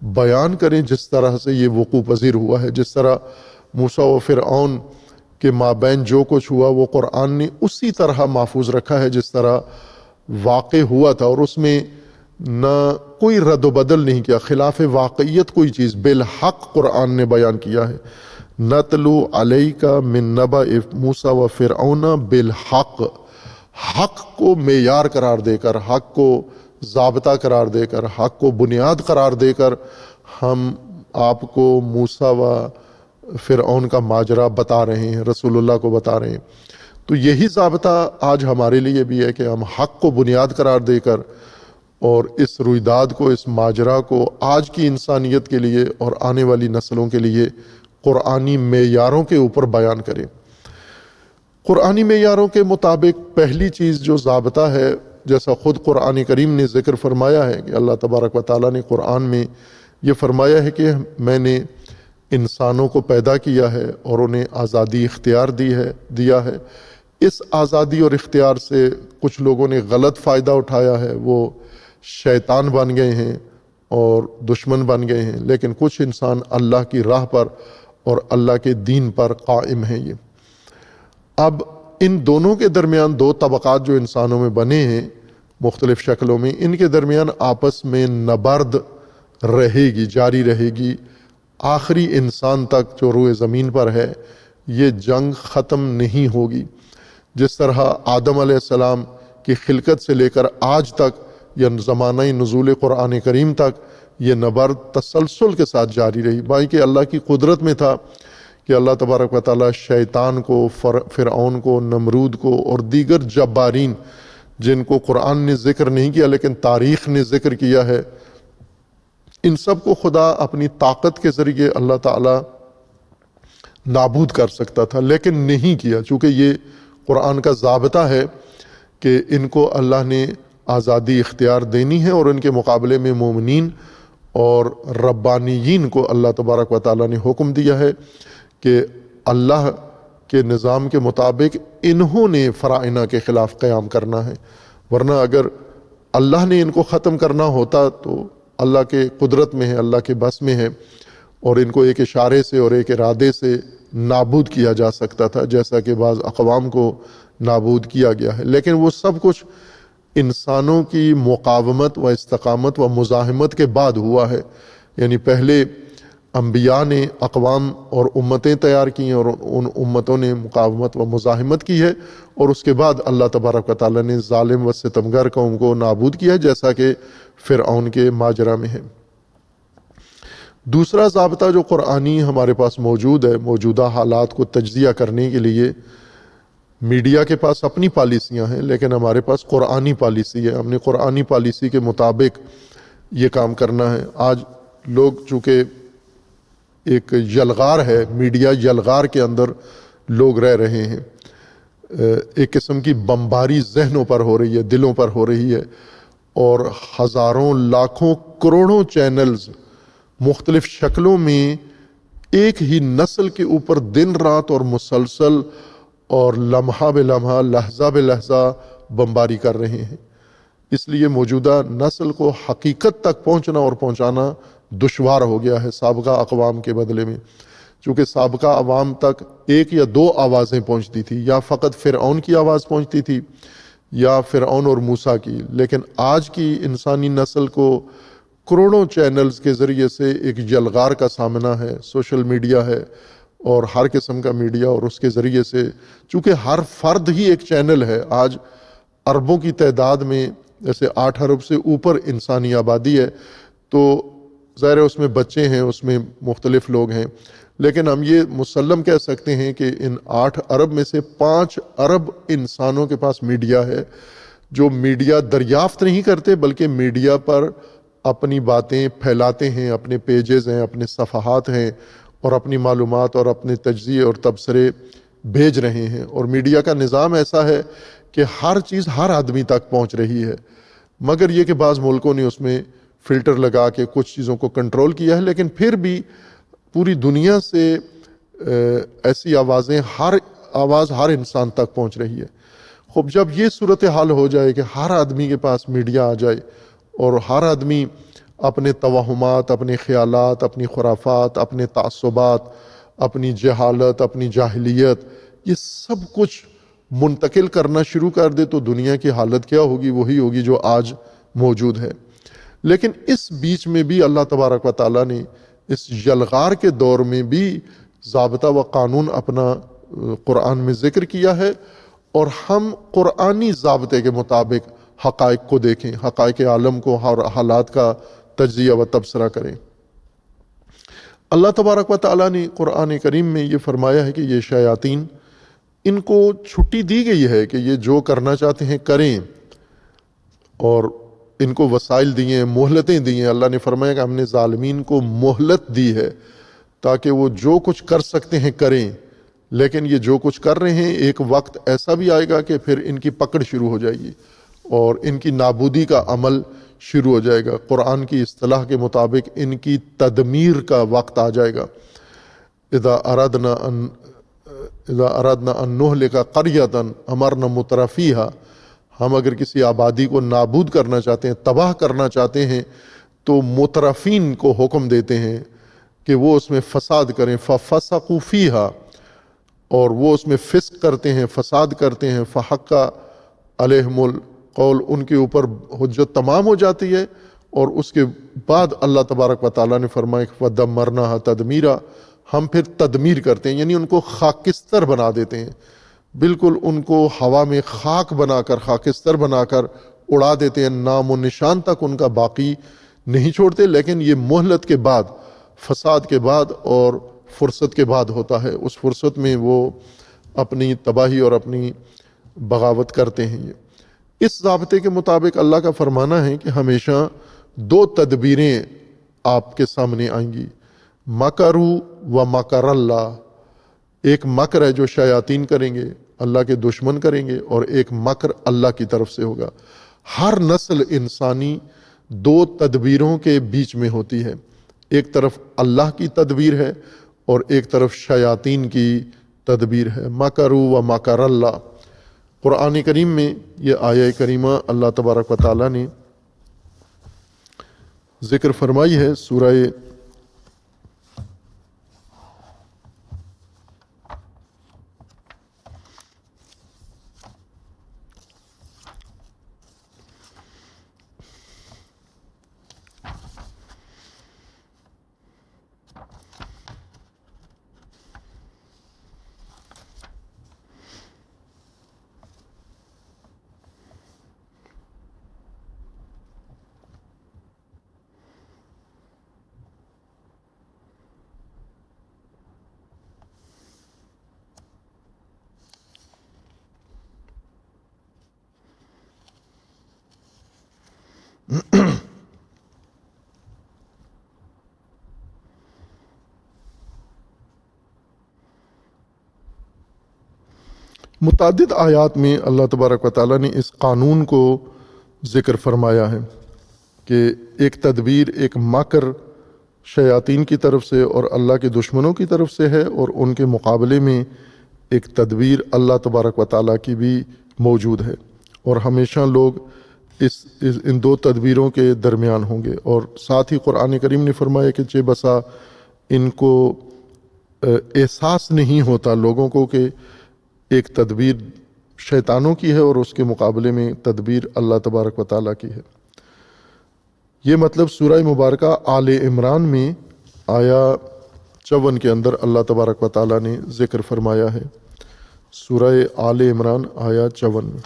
بیان کریں جس طرح سے یہ وقوع پذیر ہوا ہے۔ جس طرح موسیٰ و فرعون کے مابین جو کچھ ہوا وہ قرآن نے اسی طرح محفوظ رکھا ہے جس طرح واقع ہوا تھا، اور اس میں نہ کوئی رد و بدل نہیں کیا، خلاف واقعیت کوئی چیز، بالحق قرآن نے بیان کیا ہے۔ نتلو علیک من نبأ موسیٰ و فرعون بالحق، حق کو معیار قرار دے کر، حق کو ضابطہ قرار دے کر، حق کو بنیاد قرار دے کر ہم آپ کو موسیٰ و فرعون کا ماجرا بتا رہے ہیں، رسول اللہ کو بتا رہے ہیں۔ تو یہی ضابطہ آج ہمارے لیے بھی ہے کہ ہم حق کو بنیاد قرار دے کر اور اس رویداد کو، اس ماجرا کو آج کی انسانیت کے لیے اور آنے والی نسلوں کے لیے قرآنی معیاروں کے اوپر بیان کریں۔ قرآنی معیاروں کے مطابق پہلی چیز جو ضابطہ ہے، جیسا خود قرآن کریم نے ذکر فرمایا ہے کہ اللہ تبارک و تعالیٰ نے قرآن میں یہ فرمایا ہے کہ میں نے انسانوں کو پیدا کیا ہے اور انہیں آزادی اختیار دیا ہے۔ اس آزادی اور اختیار سے کچھ لوگوں نے غلط فائدہ اٹھایا ہے، وہ شیطان بن گئے ہیں اور دشمن بن گئے ہیں، لیکن کچھ انسان اللہ کی راہ پر اور اللہ کے دین پر قائم ہیں۔ یہ اب ان دونوں کے درمیان دو طبقات جو انسانوں میں بنے ہیں مختلف شکلوں میں، ان کے درمیان آپس میں نبرد رہے گی، جاری رہے گی، آخری انسان تک جو روئے زمین پر ہے یہ جنگ ختم نہیں ہوگی۔ جس طرح آدم علیہ السلام کی خلقت سے لے کر آج تک یا زمانہ نزول قرآن کریم تک یہ نبرد تسلسل کے ساتھ جاری رہی، باقی کہ اللہ کی قدرت میں تھا کہ اللہ تبارک و تعالیٰ شیطان کو، فرعون کو، نمرود کو اور دیگر جبارین جن کو قرآن نے ذکر نہیں کیا لیکن تاریخ نے ذکر کیا ہے، ان سب کو خدا اپنی طاقت کے ذریعے اللہ تعالیٰ نابود کر سکتا تھا، لیکن نہیں کیا، چونکہ یہ قرآن کا ضابطہ ہے کہ ان کو اللہ نے آزادی اختیار دینی ہے، اور ان کے مقابلے میں مومنین اور ربانیین کو اللہ تبارک و تعالیٰ نے حکم دیا ہے کہ اللہ کے نظام کے مطابق انہوں نے فرائض کے خلاف قیام کرنا ہے، ورنہ اگر اللہ نے ان کو ختم کرنا ہوتا تو اللہ کے قدرت میں ہے، اللہ کے بس میں ہے، اور ان کو ایک اشارے سے اور ایک ارادے سے نابود کیا جا سکتا تھا، جیسا کہ بعض اقوام کو نابود کیا گیا ہے۔ لیکن وہ سب کچھ انسانوں کی مقاومت و استقامت و مزاحمت کے بعد ہوا ہے، یعنی پہلے انبیاء نے اقوام اور امتیں تیار کی ہیں اور ان امتوں نے مقاومت و مزاحمت کی ہے، اور اس کے بعد اللہ تبارک و تعالیٰ نے ظالم و ستمگر قوم کو نابود کیا، جیسا کہ فرعون کے ماجرا میں ہے۔ دوسرا ضابطہ جو قرآنی ہمارے پاس موجود ہے، موجودہ حالات کو تجزیہ کرنے کے لیے میڈیا کے پاس اپنی پالیسیاں ہیں، لیکن ہمارے پاس قرآنی پالیسی ہے۔ ہم نے قرآنی پالیسی کے مطابق یہ کام کرنا ہے۔ آج لوگ چونکہ ایک یلغار ہے، میڈیا یلغار کے اندر لوگ رہ رہے ہیں، ایک قسم کی بمباری ذہنوں پر ہو رہی ہے، دلوں پر ہو رہی ہے، اور ہزاروں لاکھوں کروڑوں چینلز مختلف شکلوں میں ایک ہی نسل کے اوپر دن رات اور مسلسل اور لمحہ بے لمحہ، لحظہ بے لحظہ بمباری کر رہے ہیں۔ اس لیے موجودہ نسل کو حقیقت تک پہنچنا اور پہنچانا دشوار ہو گیا ہے سابقہ اقوام کے بدلے میں، چونکہ سابقہ عوام تک ایک یا دو آوازیں پہنچتی تھی، یا فقط فرعون کی آواز پہنچتی تھی یا فرعون اور موسیٰ کی، لیکن آج کی انسانی نسل کو کروڑوں چینلز کے ذریعے سے ایک یلغار کا سامنا ہے، سوشل میڈیا ہے اور ہر قسم کا میڈیا، اور اس کے ذریعے سے چونکہ ہر فرد ہی ایک چینل ہے۔ آج اربوں کی تعداد میں، جیسے 8 ارب سے اوپر انسانی آبادی ہے، تو ظاہر ہے اس میں بچے ہیں، اس میں مختلف لوگ ہیں، لیکن ہم یہ مسلم کہہ سکتے ہیں کہ ان 8 ارب میں سے 5 ارب انسانوں کے پاس میڈیا ہے، جو میڈیا دریافت نہیں کرتے بلکہ میڈیا پر اپنی باتیں پھیلاتے ہیں، اپنے پیجز ہیں، اپنے صفحات ہیں، اور اپنی معلومات اور اپنے تجزیے اور تبصرے بھیج رہے ہیں۔ اور میڈیا کا نظام ایسا ہے کہ ہر چیز ہر آدمی تک پہنچ رہی ہے، مگر یہ کہ بعض ملکوں نے اس میں فلٹر لگا کے کچھ چیزوں کو کنٹرول کیا ہے، لیکن پھر بھی پوری دنیا سے ایسی آوازیں، ہر آواز ہر انسان تک پہنچ رہی ہے۔ خوب جب یہ صورتحال ہو جائے کہ ہر آدمی کے پاس میڈیا آ جائے اور ہر آدمی اپنے توہمات، اپنے خیالات، اپنی خرافات، اپنے تعصبات، اپنی جہالت، اپنی جاہلیت، یہ سب کچھ منتقل کرنا شروع کر دے، تو دنیا کی حالت کیا ہوگی؟ وہی ہوگی جو آج موجود ہے۔ لیکن اس بیچ میں بھی اللہ تبارک و تعالیٰ نے اس یلغار کے دور میں بھی ضابطہ و قانون اپنا قرآن میں ذکر کیا ہے، اور ہم قرآنی ضابطے کے مطابق حقائق کو دیکھیں، حقائق عالم کو اور حالات کا تجزیہ و تبصرہ کریں۔ اللہ تبارک و تعالیٰ نے قرآن کریم میں یہ فرمایا ہے کہ یہ شیاطین، ان کو چھٹی دی گئی ہے کہ یہ جو کرنا چاہتے ہیں کریں، اور ان کو وسائل دیے ہیں، مہلتیں دی ہیں۔ اللہ نے فرمایا کہ ہم نے ظالمین کو مہلت دی ہے تاکہ وہ جو کچھ کر سکتے ہیں کریں، لیکن یہ جو کچھ کر رہے ہیں ایک وقت ایسا بھی آئے گا کہ پھر ان کی پکڑ شروع ہو جائے گی اور ان کی نابودی کا عمل شروع ہو جائے گا۔ قرآن کی اصطلاح کے مطابق ان کی تدمیر کا وقت آ جائے گا۔ اذا ارادنا ان نہلک قریۃ امرنا مترفیہا، ہم اگر کسی آبادی کو نابود کرنا چاہتے ہیں، تباہ کرنا چاہتے ہیں، تو مترفین کو حکم دیتے ہیں کہ وہ اس میں فساد کریں، ففسقوا فیہا، اور وہ اس میں فسق کرتے ہیں، فساد کرتے ہیں، فحق علیہم القول، ان کے اوپر حجت تمام ہو جاتی ہے، اور اس کے بعد اللہ تبارک و تعالیٰ نے فرمایا کہ فدمرناہا تدمیرا، ہم پھر تدمیر کرتے ہیں، یعنی ان کو خاکستر بنا دیتے ہیں، بالکل ان کو ہوا میں خاک بنا کر، خاکستر بنا کر اڑا دیتے ہیں، نام و نشان تک ان کا باقی نہیں چھوڑتے۔ لیکن یہ مہلت کے بعد، فساد کے بعد اور فرصت کے بعد ہوتا ہے، اس فرصت میں وہ اپنی تباہی اور اپنی بغاوت کرتے ہیں۔ اس ضابطے کے مطابق اللہ کا فرمانا ہے کہ ہمیشہ 2 تدبیریں آپ کے سامنے آئیں گی، مکروا و مکر اللہ، ایک مکر ہے جو شیاطین کریں گے، اللہ کے دشمن کریں گے، اور ایک مکر اللہ کی طرف سے ہوگا۔ ہر نسل انسانی 2 تدبیروں کے بیچ میں ہوتی ہے، ایک طرف اللہ کی تدبیر ہے اور ایک طرف شیاطین کی تدبیر ہے۔ مکروا و مکر اللہ، قرآن کریم میں یہ آیہ کریمہ اللہ تبارک و تعالیٰ نے ذکر فرمائی ہے، سورہ متعدد آیات میں اللہ تبارک و تعالیٰ نے اس قانون کو ذکر فرمایا ہے کہ ایک تدبیر، ایک مکر شیاطین کی طرف سے اور اللہ کے دشمنوں کی طرف سے ہے، اور ان کے مقابلے میں ایک تدبیر اللہ تبارک و تعالیٰ کی بھی موجود ہے، اور ہمیشہ لوگ ان دو تدبیروں کے درمیان ہوں گے۔ اور ساتھ ہی قرآن کریم نے فرمایا کہ چہ بسا ان کو احساس نہیں ہوتا لوگوں کو کہ ایک تدبیر شیطانوں کی ہے اور اس کے مقابلے میں تدبیر اللہ تبارک و تعالیٰ کی ہے۔ یہ مطلب سورہ مبارکہ آل عمران میں آیا 54 کے اندر اللہ تبارک و تعالیٰ نے ذکر فرمایا ہے۔ سورہ آل عمران آیا 54 میں۔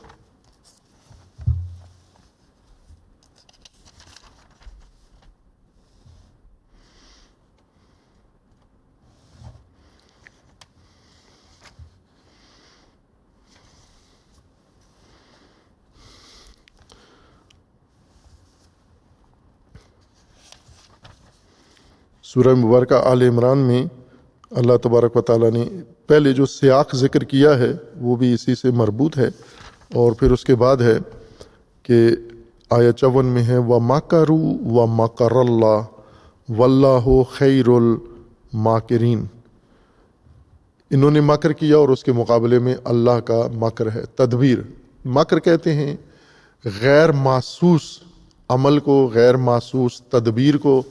سورہ مبارکہ آل عمران میں اللہ تبارک و تعالیٰ نے پہلے جو سیاق ذکر کیا ہے وہ بھی اسی سے مربوط ہے، اور پھر اس کے بعد ہے کہ آیہ 54 میں ہے وَمَكَرُوا وَمَكَرَ اللَّهُ وَاللَّهُ خَيْرُ الْمَاكِرِينَ۔ انہوں نے مکر کیا اور اس کے مقابلے میں اللہ کا مکر ہے۔ تدبیر، مکر کہتے ہیں غیر محسوس عمل کو، غیر محسوس تدبیر کو،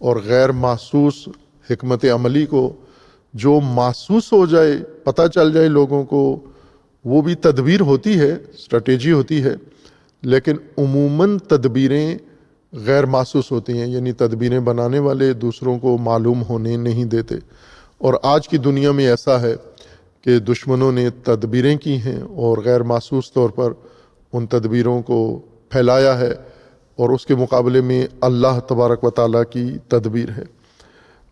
اور غیر محسوس حکمت عملی کو جو محسوس ہو جائے، پتہ چل جائے لوگوں کو، وہ بھی تدبیر ہوتی ہے، اسٹریٹجی ہوتی ہے، لیکن عموماً تدبیریں غیر محسوس ہوتی ہیں، یعنی تدبیریں بنانے والے دوسروں کو معلوم ہونے نہیں دیتے۔ اور آج کی دنیا میں ایسا ہے کہ دشمنوں نے تدبیریں کی ہیں اور غیر محسوس طور پر ان تدبیروں کو پھیلایا ہے، اور اس کے مقابلے میں اللہ تبارک و تعالیٰ کی تدبیر ہے۔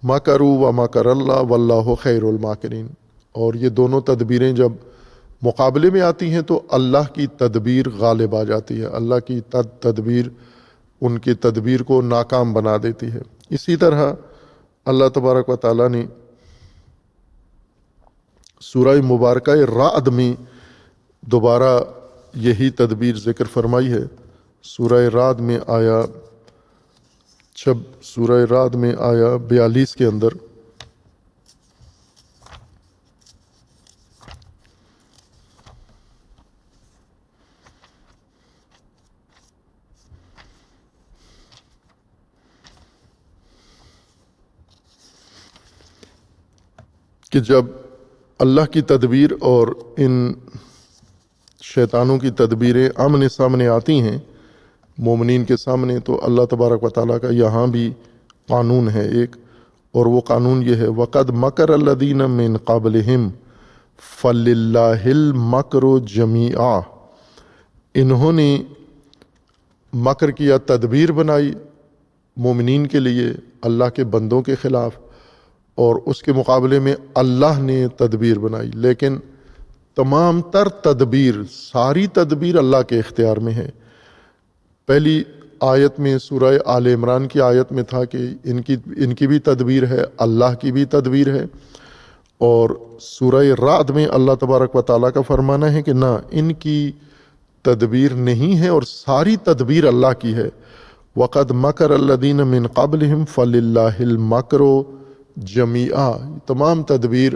مَكَرُوا وَمَكَرَ اللَّهُ وَاللَّهُ خَيْرُ الْمَاكِرِينَ۔ اور یہ دونوں تدبیریں جب مقابلے میں آتی ہیں تو اللہ کی تدبیر غالب آ جاتی ہے، اللہ کی تدبیر ان کی تدبیر کو ناکام بنا دیتی ہے۔ اسی طرح اللہ تبارک و تعالیٰ نے سورہ مبارکہ رعد میں دوبارہ یہی تدبیر ذکر فرمائی ہے۔ سورہ رعد میں آیا 42 کے اندر کہ جب اللہ کی تدبیر اور ان شیطانوں کی تدبیریں آمنے سامنے آتی ہیں مومنین کے سامنے، تو اللہ تبارک و تعالیٰ کا یہاں بھی قانون ہے ایک، اور وہ قانون یہ ہے وَقَدْ مَكَرَ الَّذِينَ مِن قَبْلِهِمْ فَلِلَّهِ الْمَكْرُ جَمِيعًا۔ انہوں نے مکر کیا، تدبیر بنائی مومنین کے لیے اللہ کے بندوں کے خلاف، اور اس کے مقابلے میں اللہ نے تدبیر بنائی، لیکن تمام تر تدبیر، ساری تدبیر اللہ کے اختیار میں ہے۔ پہلی آیت میں سورہ آل عمران کی آیت میں تھا کہ ان کی بھی تدبیر ہے، اللہ کی بھی تدبیر ہے، اور سورہ رعد میں اللہ تبارک و تعالیٰ کا فرمانا ہے کہ نہ، ان کی تدبیر نہیں ہے اور ساری تدبیر اللہ کی ہے۔ وَقَدْ مَكَرَ الَّذِينَ مِن قَبْلِهِمْ فَلِلَّهِ الْمَكْرُ جَمِيعًا۔ تمام تدبیر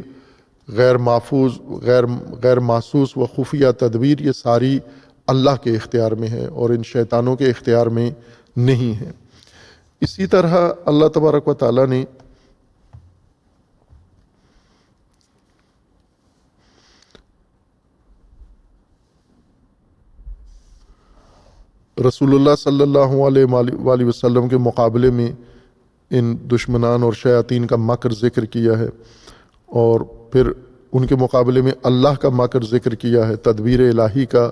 غیر محفوظ، غیر محسوس و خفیہ تدبیر، یہ ساری اللہ کے اختیار میں ہے اور ان شیطانوں کے اختیار میں نہیں ہے۔ اسی طرح اللہ تبارک و تعالیٰ نے رسول اللہ صلی اللہ علیہ وآلہ وسلم کے مقابلے میں ان دشمنان اور شیاطین کا مکر ذکر کیا ہے، اور پھر ان کے مقابلے میں اللہ کا مکر ذکر کیا ہے، تدبیر الہی کا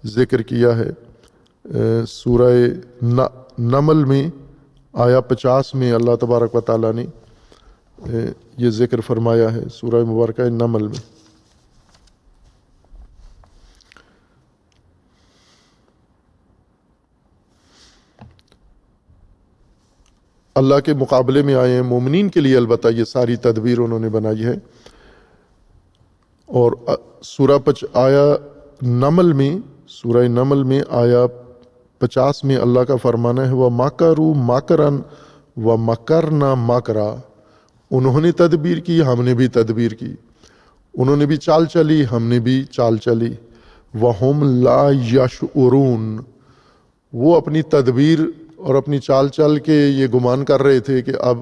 ذکر کیا ہے۔ سورہ نمل میں آیا 50 میں اللہ تبارک و تعالیٰ نے یہ ذکر فرمایا ہے، سورہ مبارکہ نمل میں۔ اللہ کے مقابلے میں آئے ہیں، مومنین کے لیے البتہ یہ ساری تدبیر انہوں نے بنائی ہے۔ اور سورہ نمل میں آیا 50 میں اللہ کا فرمانا ہے وَمَكَرُوا مَكْرًا وَمَكَرْنَا مَكْرًا، انہوں نے تدبیر کی، ہم نے بھی تدبیر کی، انہوں نے بھی چال چلی، ہم نے بھی چال چلی۔ وَهُمْ لَا يَشْعُرُونَ، وہ اپنی تدبیر اور اپنی چال چل کے یہ گمان کر رہے تھے کہ اب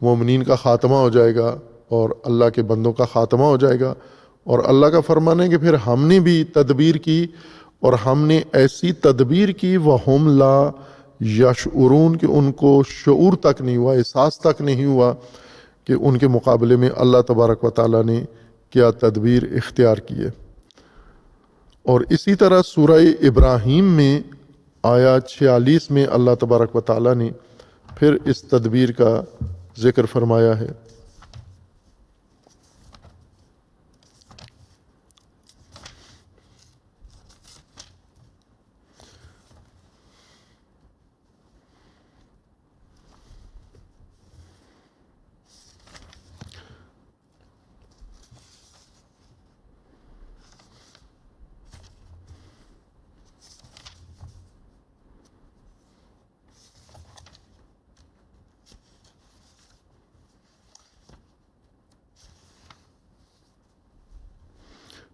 مومنین کا خاتمہ ہو جائے گا اور اللہ کے بندوں کا خاتمہ ہو جائے گا، اور اللہ کا فرمان ہے کہ پھر ہم نے بھی تدبیر کی، اور ہم نے ایسی تدبیر کی وَهُمْ لَا يَشْعُرُونَ کہ ان کو شعور تک نہیں ہوا، احساس تک نہیں ہوا کہ ان کے مقابلے میں اللہ تبارک و تعالیٰ نے کیا تدبیر اختیار کی ہے۔ اور اسی طرح سورہ ابراہیم میں آیا 46 میں اللہ تبارک و تعالیٰ نے پھر اس تدبیر کا ذکر فرمایا ہے۔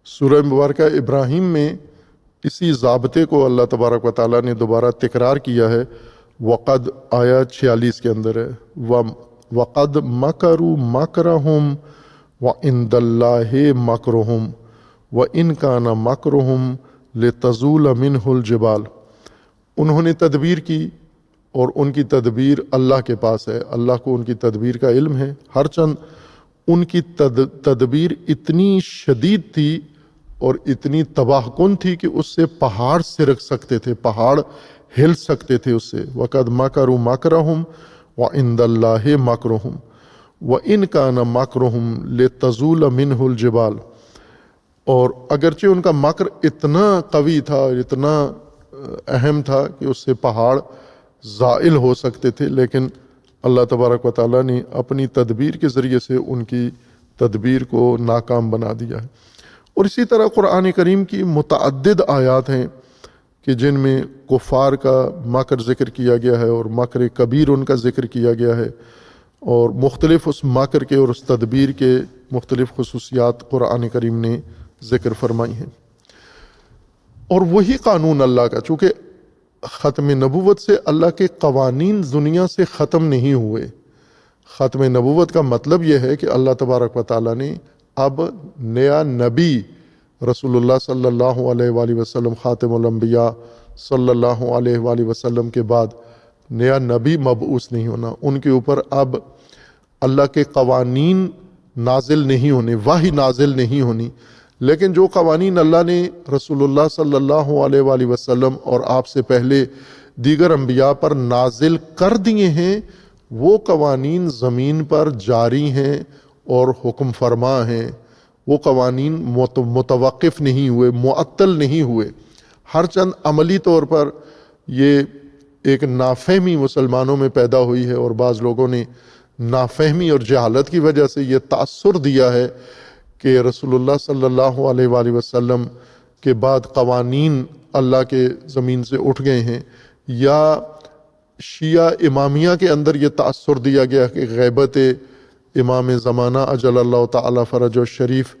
سورہ مبارکہ ابراہیم میں اسی ضابطے کو اللہ تبارک و تعالیٰ نے دوبارہ تکرار کیا ہے۔ وقد آیا 46 کے اندر ہے وقد مکروا مکرہم وعند اللہ مکرہم وان کان مکرہم لتزول منہ الجبال، انہوں نے تدبیر کی اور ان کی تدبیر اللہ کے پاس ہے، اللہ کو ان کی تدبیر کا علم ہے، ہر چند ان کی تدبیر اتنی شدید تھی اور اتنی تباہ کن تھی کہ اس سے پہاڑ سرک سکتے تھے، پہاڑ ہل سکتے تھے اس سے۔ وَقَدْ مَكَرُوا مَكْرَهُمْ وَعِنْدَ اللَّهِ مَكْرُهُمْ وَإِنْ كَانَ مَكْرُهُمْ لِتَزُولَ مِنْهُ الْجِبَالُ، اور اگرچہ ان کا مکر اتنا قوی تھا اور اتنا اہم تھا کہ اس سے پہاڑ زائل ہو سکتے تھے، لیکن اللہ تبارک و تعالیٰ نے اپنی تدبیر کے ذریعے سے ان کی تدبیر کو ناکام بنا دیا ہے۔ اور اسی طرح قرآن کریم کی متعدد آیات ہیں کہ جن میں کفار کا مکر ذکر کیا گیا ہے اور مکر کبیر ان کا ذکر کیا گیا ہے، اور مختلف اس مکر کے اور اس تدبیر کے مختلف خصوصیات قرآن کریم نے ذکر فرمائی ہیں۔ اور وہی قانون اللہ کا، چونکہ ختم نبوت سے اللہ کے قوانین دنیا سے ختم نہیں ہوئے۔ ختم نبوت کا مطلب یہ ہے کہ اللہ تبارک و تعالیٰ نے اب نیا نبی رسول اللہ صلی اللہ علیہ وآلہ وسلم خاتم الانبیاء صلی اللہ علیہ وآلہ وسلم کے بعد نیا نبی مبعوث نہیں ہونا، ان کے اوپر اب اللہ کے قوانین نازل نہیں ہونے، وحی نازل نہیں ہونی، لیکن جو قوانین اللہ نے رسول اللہ صلی اللہ علیہ وآلہ وسلم اور آپ سے پہلے دیگر انبیاء پر نازل کر دیے ہیں، وہ قوانین زمین پر جاری ہیں اور حکم فرما ہیں۔ وہ قوانین متوقف نہیں ہوئے، معطل نہیں ہوئے۔ ہر چند عملی طور پر یہ ایک نافہمی مسلمانوں میں پیدا ہوئی ہے، اور بعض لوگوں نے نافہمی اور جہالت کی وجہ سے یہ تاثر دیا ہے کہ رسول اللہ صلی اللہ علیہ وآلہ وسلم کے بعد قوانین اللہ کے زمین سے اٹھ گئے ہیں، یا شیعہ امامیہ کے اندر یہ تاثر دیا گیا کہ غیبت امام زمانہ اجل اللہ تعالی فرج الشریف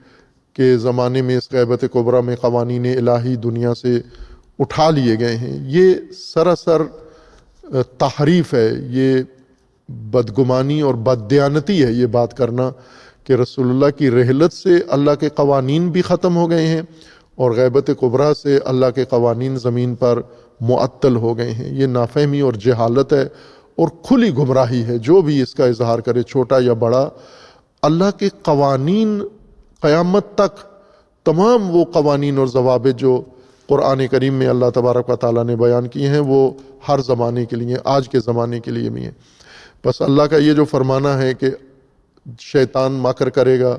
کے زمانے میں اس غیبت کبریٰ میں قوانین الہی دنیا سے اٹھا لیے گئے ہیں۔ یہ سراسر تحریف ہے، یہ بدگمانی اور بددیانتی ہے یہ بات کرنا کہ رسول اللہ کی رحلت سے اللہ کے قوانین بھی ختم ہو گئے ہیں اور غیبت کبریٰ سے اللہ کے قوانین زمین پر معطل ہو گئے ہیں۔ یہ نافہمی اور جہالت ہے اور کھلی گمراہی ہے۔ جو بھی اس کا اظہار کرے، چھوٹا یا بڑا، اللہ کے قوانین قیامت تک تمام وہ قوانین اور ضوابط جو قرآن کریم میں اللہ تبارک و تعالیٰ نے بیان کیے ہیں وہ ہر زمانے کے لیے، آج کے زمانے کے لیے بھی ہیں۔ بس اللہ کا یہ جو فرمانا ہے کہ شیطان مکر کرے گا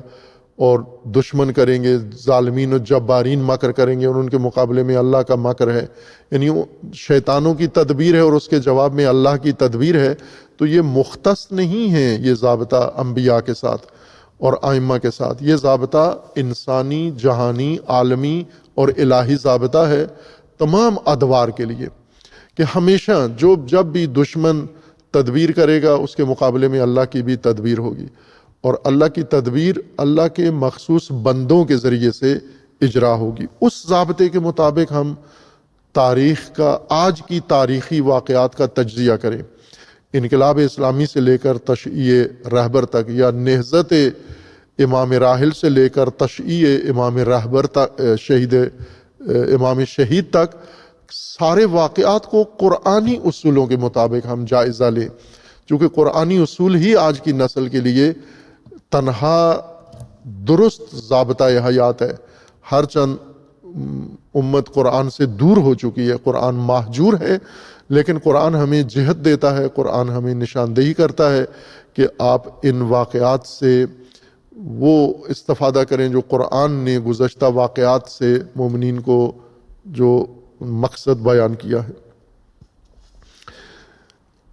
اور دشمن کریں گے، ظالمین و جبارین مکر کریں گے اور ان کے مقابلے میں اللہ کا مکر ہے، یعنی شیطانوں کی تدبیر ہے اور اس کے جواب میں اللہ کی تدبیر ہے. تو یہ مختص نہیں ہے یہ ضابطہ انبیاء کے ساتھ اور ائمہ کے ساتھ، یہ ضابطہ انسانی، جہانی، عالمی اور الہی ضابطہ ہے تمام ادوار کے لیے، کہ ہمیشہ جب بھی دشمن تدبیر کرے گا اس کے مقابلے میں اللہ کی بھی تدبیر ہوگی، اور اللہ کی تدبیر اللہ کے مخصوص بندوں کے ذریعے سے اجرا ہوگی. اس ضابطے کے مطابق ہم تاریخ کا، آج کی تاریخی واقعات کا تجزیہ کریں، انقلاب اسلامی سے لے کر تشییع رہبر تک، یا نہضت امام راحل سے لے کر تشییع امام رہبر تک، امام شہید تک، سارے واقعات کو قرآنی اصولوں کے مطابق ہم جائزہ لیں، چونکہ قرآنی اصول ہی آج کی نسل کے لیے تنہا درست ضابطہ حیات ہے. ہر چند امت قرآن سے دور ہو چکی ہے، قرآن مہجور ہے، لیکن قرآن ہمیں جہت دیتا ہے، قرآن ہمیں نشاندہی کرتا ہے کہ آپ ان واقعات سے وہ استفادہ کریں جو قرآن نے گزشتہ واقعات سے مومنین کو جو مقصد بیان کیا ہے.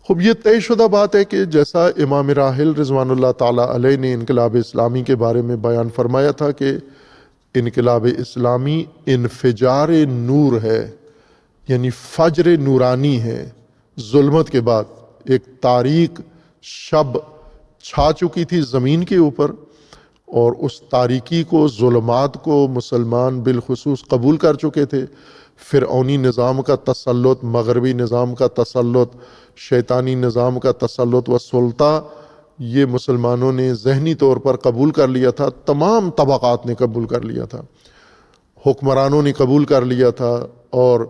خب یہ طے شدہ بات ہے کہ جیسا امام راحل رضوان اللہ تعالیٰ علیہ نے انقلاب اسلامی کے بارے میں بیان فرمایا تھا کہ انقلاب اسلامی انفجار نور ہے، یعنی فجر نورانی ہے. ظلمت کے بعد ایک تاریک شب چھا چکی تھی زمین کے اوپر، اور اس تاریکی کو، ظلمات کو مسلمان بالخصوص قبول کر چکے تھے. فرعونی نظام کا تسلط، مغربی نظام کا تسلط، شیطانی نظام کا تسلط و سلطہ، یہ مسلمانوں نے ذہنی طور پر قبول کر لیا تھا، تمام طبقات نے قبول کر لیا تھا، حکمرانوں نے قبول کر لیا تھا اور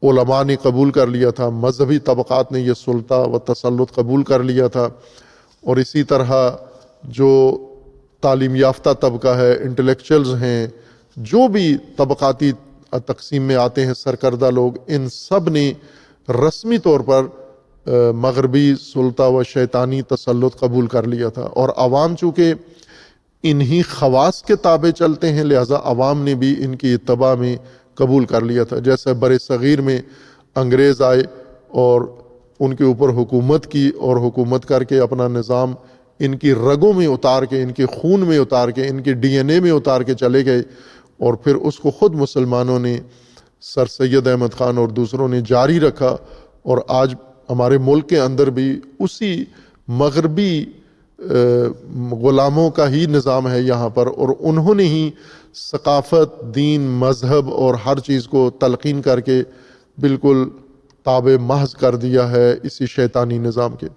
علماء نے قبول کر لیا تھا، مذہبی طبقات نے یہ سلطہ و تسلط قبول کر لیا تھا. اور اسی طرح جو تعلیم یافتہ طبقہ ہے، انٹلیکچوئلز ہیں، جو بھی طبقاتی تقسیم میں آتے ہیں سرکردہ لوگ، ان سب نے رسمی طور پر مغربی سلطہ و شیطانی تسلط قبول کر لیا تھا. اور عوام چونکہ انہی خواص کے تابع چلتے ہیں، لہذا عوام نے بھی ان کی اتباع میں قبول کر لیا تھا. جیسے بر صغیر میں انگریز آئے اور ان کے اوپر حکومت کی، اور حکومت کر کے اپنا نظام ان کی رگوں میں اتار کے، ان کے خون میں اتار کے، ان کے ڈی این اے میں اتار کے چلے گئے، اور پھر اس کو خود مسلمانوں نے، سر سید احمد خان اور دوسروں نے جاری رکھا. اور آج ہمارے ملک کے اندر بھی اسی مغربی غلاموں کا ہی نظام ہے یہاں پر، اور انہوں نے ہی ثقافت، دین، مذہب اور ہر چیز کو تلقین کر کے بالکل تابع محض کر دیا ہے اسی شیطانی نظام کے.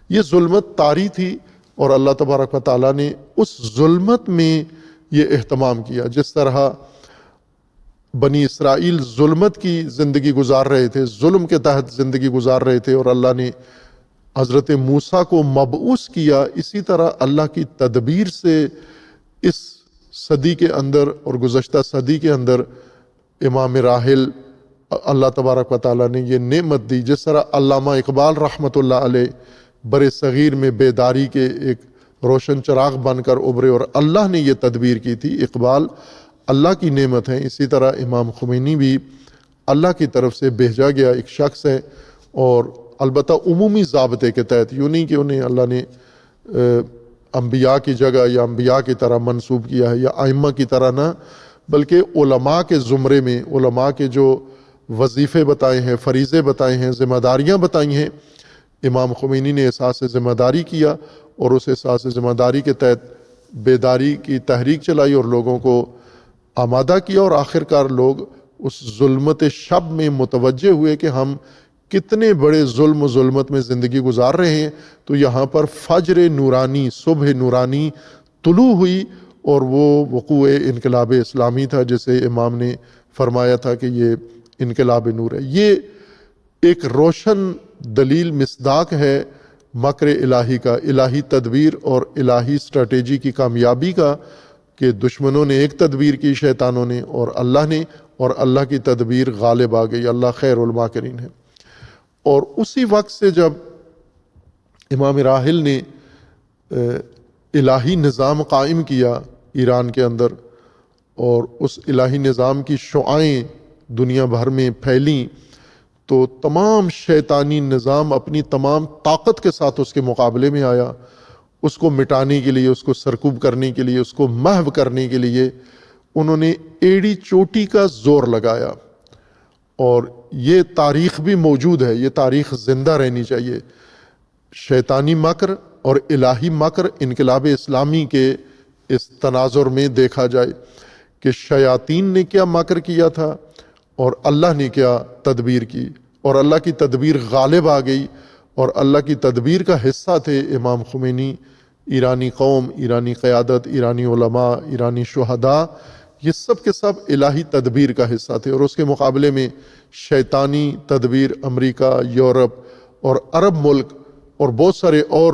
یہ ظلمت طاری تھی، اور اللہ تبارک و تعالیٰ نے اس ظلمت میں یہ اہتمام کیا. جس طرح بنی اسرائیل ظلمت کی زندگی گزار رہے تھے، ظلم کے تحت زندگی گزار رہے تھے، اور اللہ نے حضرت موسیٰ کو مبعوث کیا، اسی طرح اللہ کی تدبیر سے اس صدی کے اندر اور گزشتہ صدی کے اندر امام راحل اللہ تبارک و تعالیٰ نے یہ نعمت دی. جس طرح علامہ اقبال رحمۃ اللہ علیہ بر صغیر میں بیداری کے ایک روشن چراغ بن کر ابھرے، اور اللہ نے یہ تدبیر کی تھی. اقبال اللہ کی نعمت ہے. اسی طرح امام خمینی بھی اللہ کی طرف سے بھیجا گیا ایک شخص ہے، اور البتہ عمومی ضابطے کے تحت، یوں نہیں کہ انہیں اللہ نے انبیاء کی جگہ یا انبیاء کی طرح منسوب کیا ہے یا ائمہ کی طرح نہ، بلکہ علماء کے زمرے میں، علماء کے جو وظیفے بتائے ہیں، فریضے بتائے ہیں، ذمہ داریاں بتائی ہیں، امام خمینی نے احساس ذمہ داری کیا، اور اس احساس ذمہ داری کے تحت بیداری کی تحریک چلائی اور لوگوں کو آمادہ کیا، اور آخرکار لوگ اس ظلمت شب میں متوجہ ہوئے کہ ہم کتنے بڑے ظلم و ظلمت میں زندگی گزار رہے ہیں. تو یہاں پر فجر نورانی، صبح نورانی طلوع ہوئی، اور وہ وقوع انقلاب اسلامی تھا، جسے امام نے فرمایا تھا کہ یہ انقلاب نور ہے. یہ ایک روشن دلیل، مصداق ہے مکر الہی کا، الہی تدبیر اور الہی اسٹریٹجی کی کامیابی کا، کہ دشمنوں نے ایک تدبیر کی، شیطانوں نے اور اللہ نے، اور اللہ کی تدبیر غالب آ گئی. اللہ خیر الماکرین ہے. اور اسی وقت سے جب امام راحل نے الہی نظام قائم کیا، ایران کے اندر، اور اس الہی نظام کی شعائیں دنیا بھر میں پھیلیں، تو تمام شیطانی نظام اپنی تمام طاقت کے ساتھ اس کے مقابلے میں آیا، اس کو مٹانے کے لیے، اس کو سرکوب کرنے کے لیے، اس کو محو کرنے کے لیے انہوں نے ایڑی چوٹی کا زور لگایا۔ اور یہ تاریخ بھی موجود ہے، یہ تاریخ زندہ رہنی چاہیے۔ شیطانی مکر اور الہی مکر انقلاب اسلامی کے اس تناظر میں دیکھا جائے کہ شیاطین نے کیا مکر کیا تھا اور اللہ نے کیا تدبیر کی، اور اللہ کی تدبیر غالب آ گئی، اور اللہ کی تدبیر کا حصہ تھے امام خمینی، ایرانی قوم، ایرانی قیادت، ایرانی علماء، ایرانی شہداء، یہ سب کے سب الہی تدبیر کا حصہ تھے۔ اور اس کے مقابلے میں شیطانی تدبیر امریکہ، یورپ اور عرب ملک اور بہت سارے اور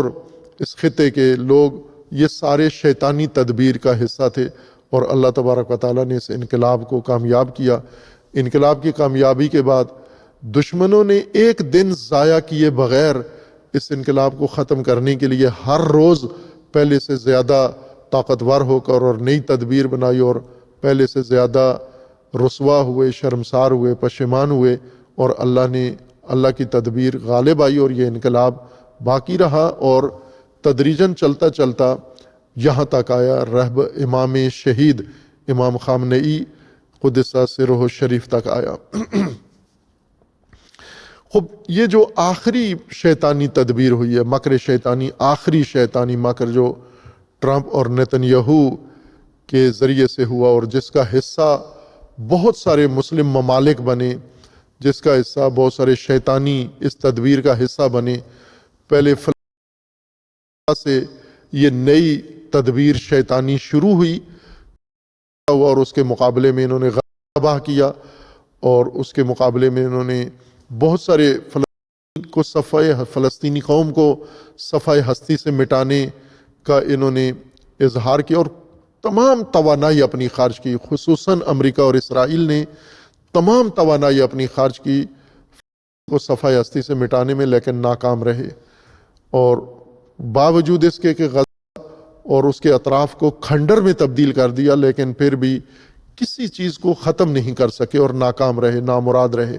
اس خطے کے لوگ، یہ سارے شیطانی تدبیر کا حصہ تھے، اور اللہ تبارک و تعالیٰ نے اس انقلاب کو کامیاب کیا۔ انقلاب کی کامیابی کے بعد دشمنوں نے ایک دن ضائع کیے بغیر اس انقلاب کو ختم کرنے کے لیے ہر روز پہلے سے زیادہ طاقتور ہو کر اور نئی تدبیر بنائی، اور پہلے سے زیادہ رسوا ہوئے، شرمسار ہوئے، پشیمان ہوئے، اور اللہ کی تدبیر غالب آئی، اور یہ انقلاب باقی رہا، اور تدریجاً چلتا چلتا یہاں تک آیا، رہب امام شہید امام خامنئی قدس سرہ الشریف تک آیا۔ خب یہ جو آخری شیطانی تدبیر ہوئی ہے، مکر شیطانی، آخری شیطانی مکر جو ٹرمپ اور نیتنیاہو کے ذریعے سے ہوا، اور جس کا حصہ بہت سارے مسلم ممالک بنے، جس کا حصہ بہت سارے شیطانی اس تدبیر کا حصہ بنے۔ پہلے فلسطین سے یہ نئی تدبیر شیطانی شروع ہوئی، اور اس کے مقابلے میں انہوں نے تباہ کیا، اور اس کے مقابلے میں انہوں نے بہت سارے فلسطینی قوم کو صفحہ ہستی سے مٹانے کا انہوں نے اظہار کیا، اور تمام توانائی اپنی خرچ کی، خصوصاً امریکہ اور اسرائیل نے تمام توانائی اپنی خرچ کی کو صفحہ ہستی سے مٹانے میں، لیکن ناکام رہے۔ اور باوجود اس کے کہ غزہ اور اس کے اطراف کو کھنڈر میں تبدیل کر دیا، لیکن پھر بھی کسی چیز کو ختم نہیں کر سکے، اور ناکام رہے، نامراد رہے،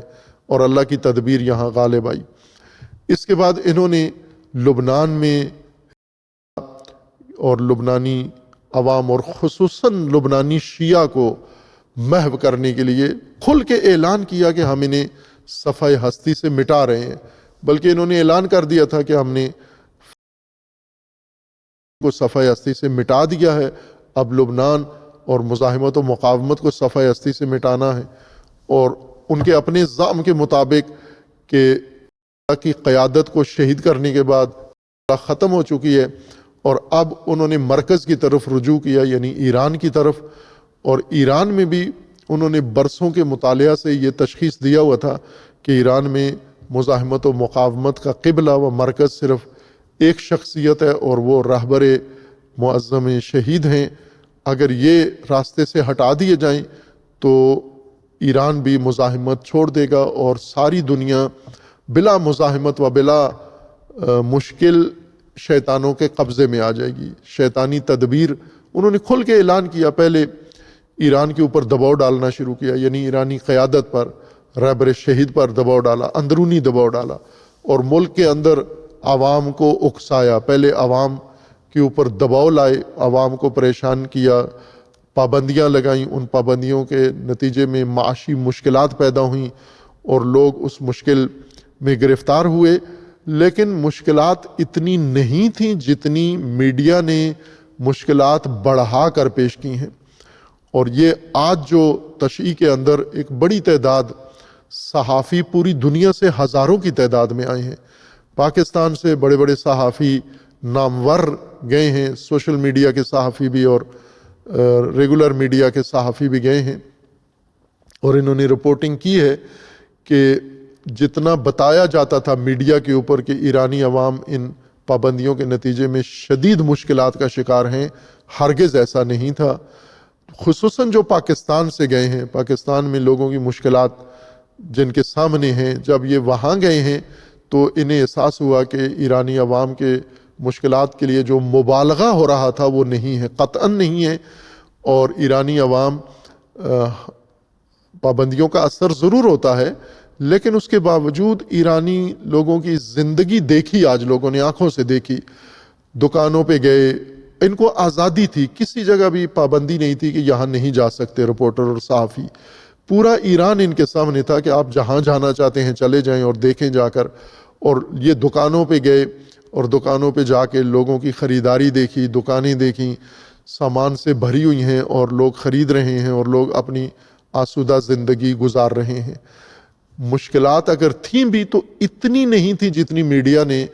اور اللہ کی تدبیر یہاں غالب آئی۔ اس کے بعد انہوں نے لبنان میں اور لبنانی عوام اور خصوصاً لبنانی شیعہ کو محو کرنے کے لیے کھل کے اعلان کیا کہ ہم انہیں صفحہ ہستی سے مٹا رہے ہیں، بلکہ انہوں نے اعلان کر دیا تھا کہ ہم نے کو صفحہ ہستی سے مٹا دیا ہے، اب لبنان اور مزاحمت و مقاومت کو صفحہ ہستی سے مٹانا ہے۔ اور ان کے اپنے زعم کے مطابق کہ اللہ کی قیادت کو شہید کرنے کے بعد ختم ہو چکی ہے، اور اب انہوں نے مرکز کی طرف رجوع کیا، یعنی ایران کی طرف۔ اور ایران میں بھی انہوں نے برسوں کے مطالعہ سے یہ تشخیص دیا ہوا تھا کہ ایران میں مزاحمت و مقاومت کا قبلہ و مرکز صرف ایک شخصیت ہے، اور وہ رہبر معظم شہید ہیں۔ اگر یہ راستے سے ہٹا دیے جائیں تو ایران بھی مزاحمت چھوڑ دے گا، اور ساری دنیا بلا مزاحمت و بلا مشکل شیطانوں کے قبضے میں آ جائے گی۔ شیطانی تدبیر انہوں نے کھل کے اعلان کیا، پہلے ایران کے اوپر دباؤ ڈالنا شروع کیا، یعنی ایرانی قیادت پر، رہبر شہید پر دباؤ ڈالا، اندرونی دباؤ ڈالا، اور ملک کے اندر عوام کو اکسایا، پہلے عوام کے اوپر دباؤ لائے، عوام کو پریشان کیا، پابندیاں لگائیں، ان پابندیوں کے نتیجے میں معاشی مشکلات پیدا ہوئیں، اور لوگ اس مشکل میں گرفتار ہوئے۔ لیکن مشکلات اتنی نہیں تھیں جتنی میڈیا نے مشکلات بڑھا کر پیش کی ہیں۔ اور یہ آج جو تشیع کے اندر ایک بڑی تعداد صحافی پوری دنیا سے ہزاروں کی تعداد میں آئے ہیں، پاکستان سے بڑے بڑے صحافی نامور گئے ہیں، سوشل میڈیا کے صحافی بھی اور ریگولر میڈیا کے صحافی بھی گئے ہیں، اور انہوں نے رپورٹنگ کی ہے کہ جتنا بتایا جاتا تھا میڈیا کے اوپر کہ ایرانی عوام ان پابندیوں کے نتیجے میں شدید مشکلات کا شکار ہیں، ہرگز ایسا نہیں تھا۔ خصوصاً جو پاکستان سے گئے ہیں، پاکستان میں لوگوں کی مشکلات جن کے سامنے ہیں، جب یہ وہاں گئے ہیں تو انہیں احساس ہوا کہ ایرانی عوام کے مشکلات کے لیے جو مبالغہ ہو رہا تھا وہ نہیں ہے، قطعاً نہیں ہے، اور ایرانی عوام پابندیوں کا اثر ضرور ہوتا ہے، لیکن اس کے باوجود ایرانی لوگوں کی زندگی دیکھی، آج لوگوں نے آنکھوں سے دیکھی، دکانوں پہ گئے، ان کو آزادی تھی، کسی جگہ بھی پابندی نہیں تھی کہ یہاں نہیں جا سکتے رپورٹر اور صحافی، پورا ایران ان کے سامنے تھا کہ آپ جہاں جانا چاہتے ہیں چلے جائیں اور دیکھیں جا کر۔ اور یہ دکانوں پہ گئے اور دکانوں پہ جا کے لوگوں کی خریداری دیکھی، دکانیں دیکھیں، سامان سے بھری ہوئی ہیں اور لوگ خرید رہے ہیں اور لوگ اپنی آسودہ زندگی گزار رہے ہیں۔ مشکلات اگر تھیں بھی تو اتنی نہیں تھی جتنی میڈیا نے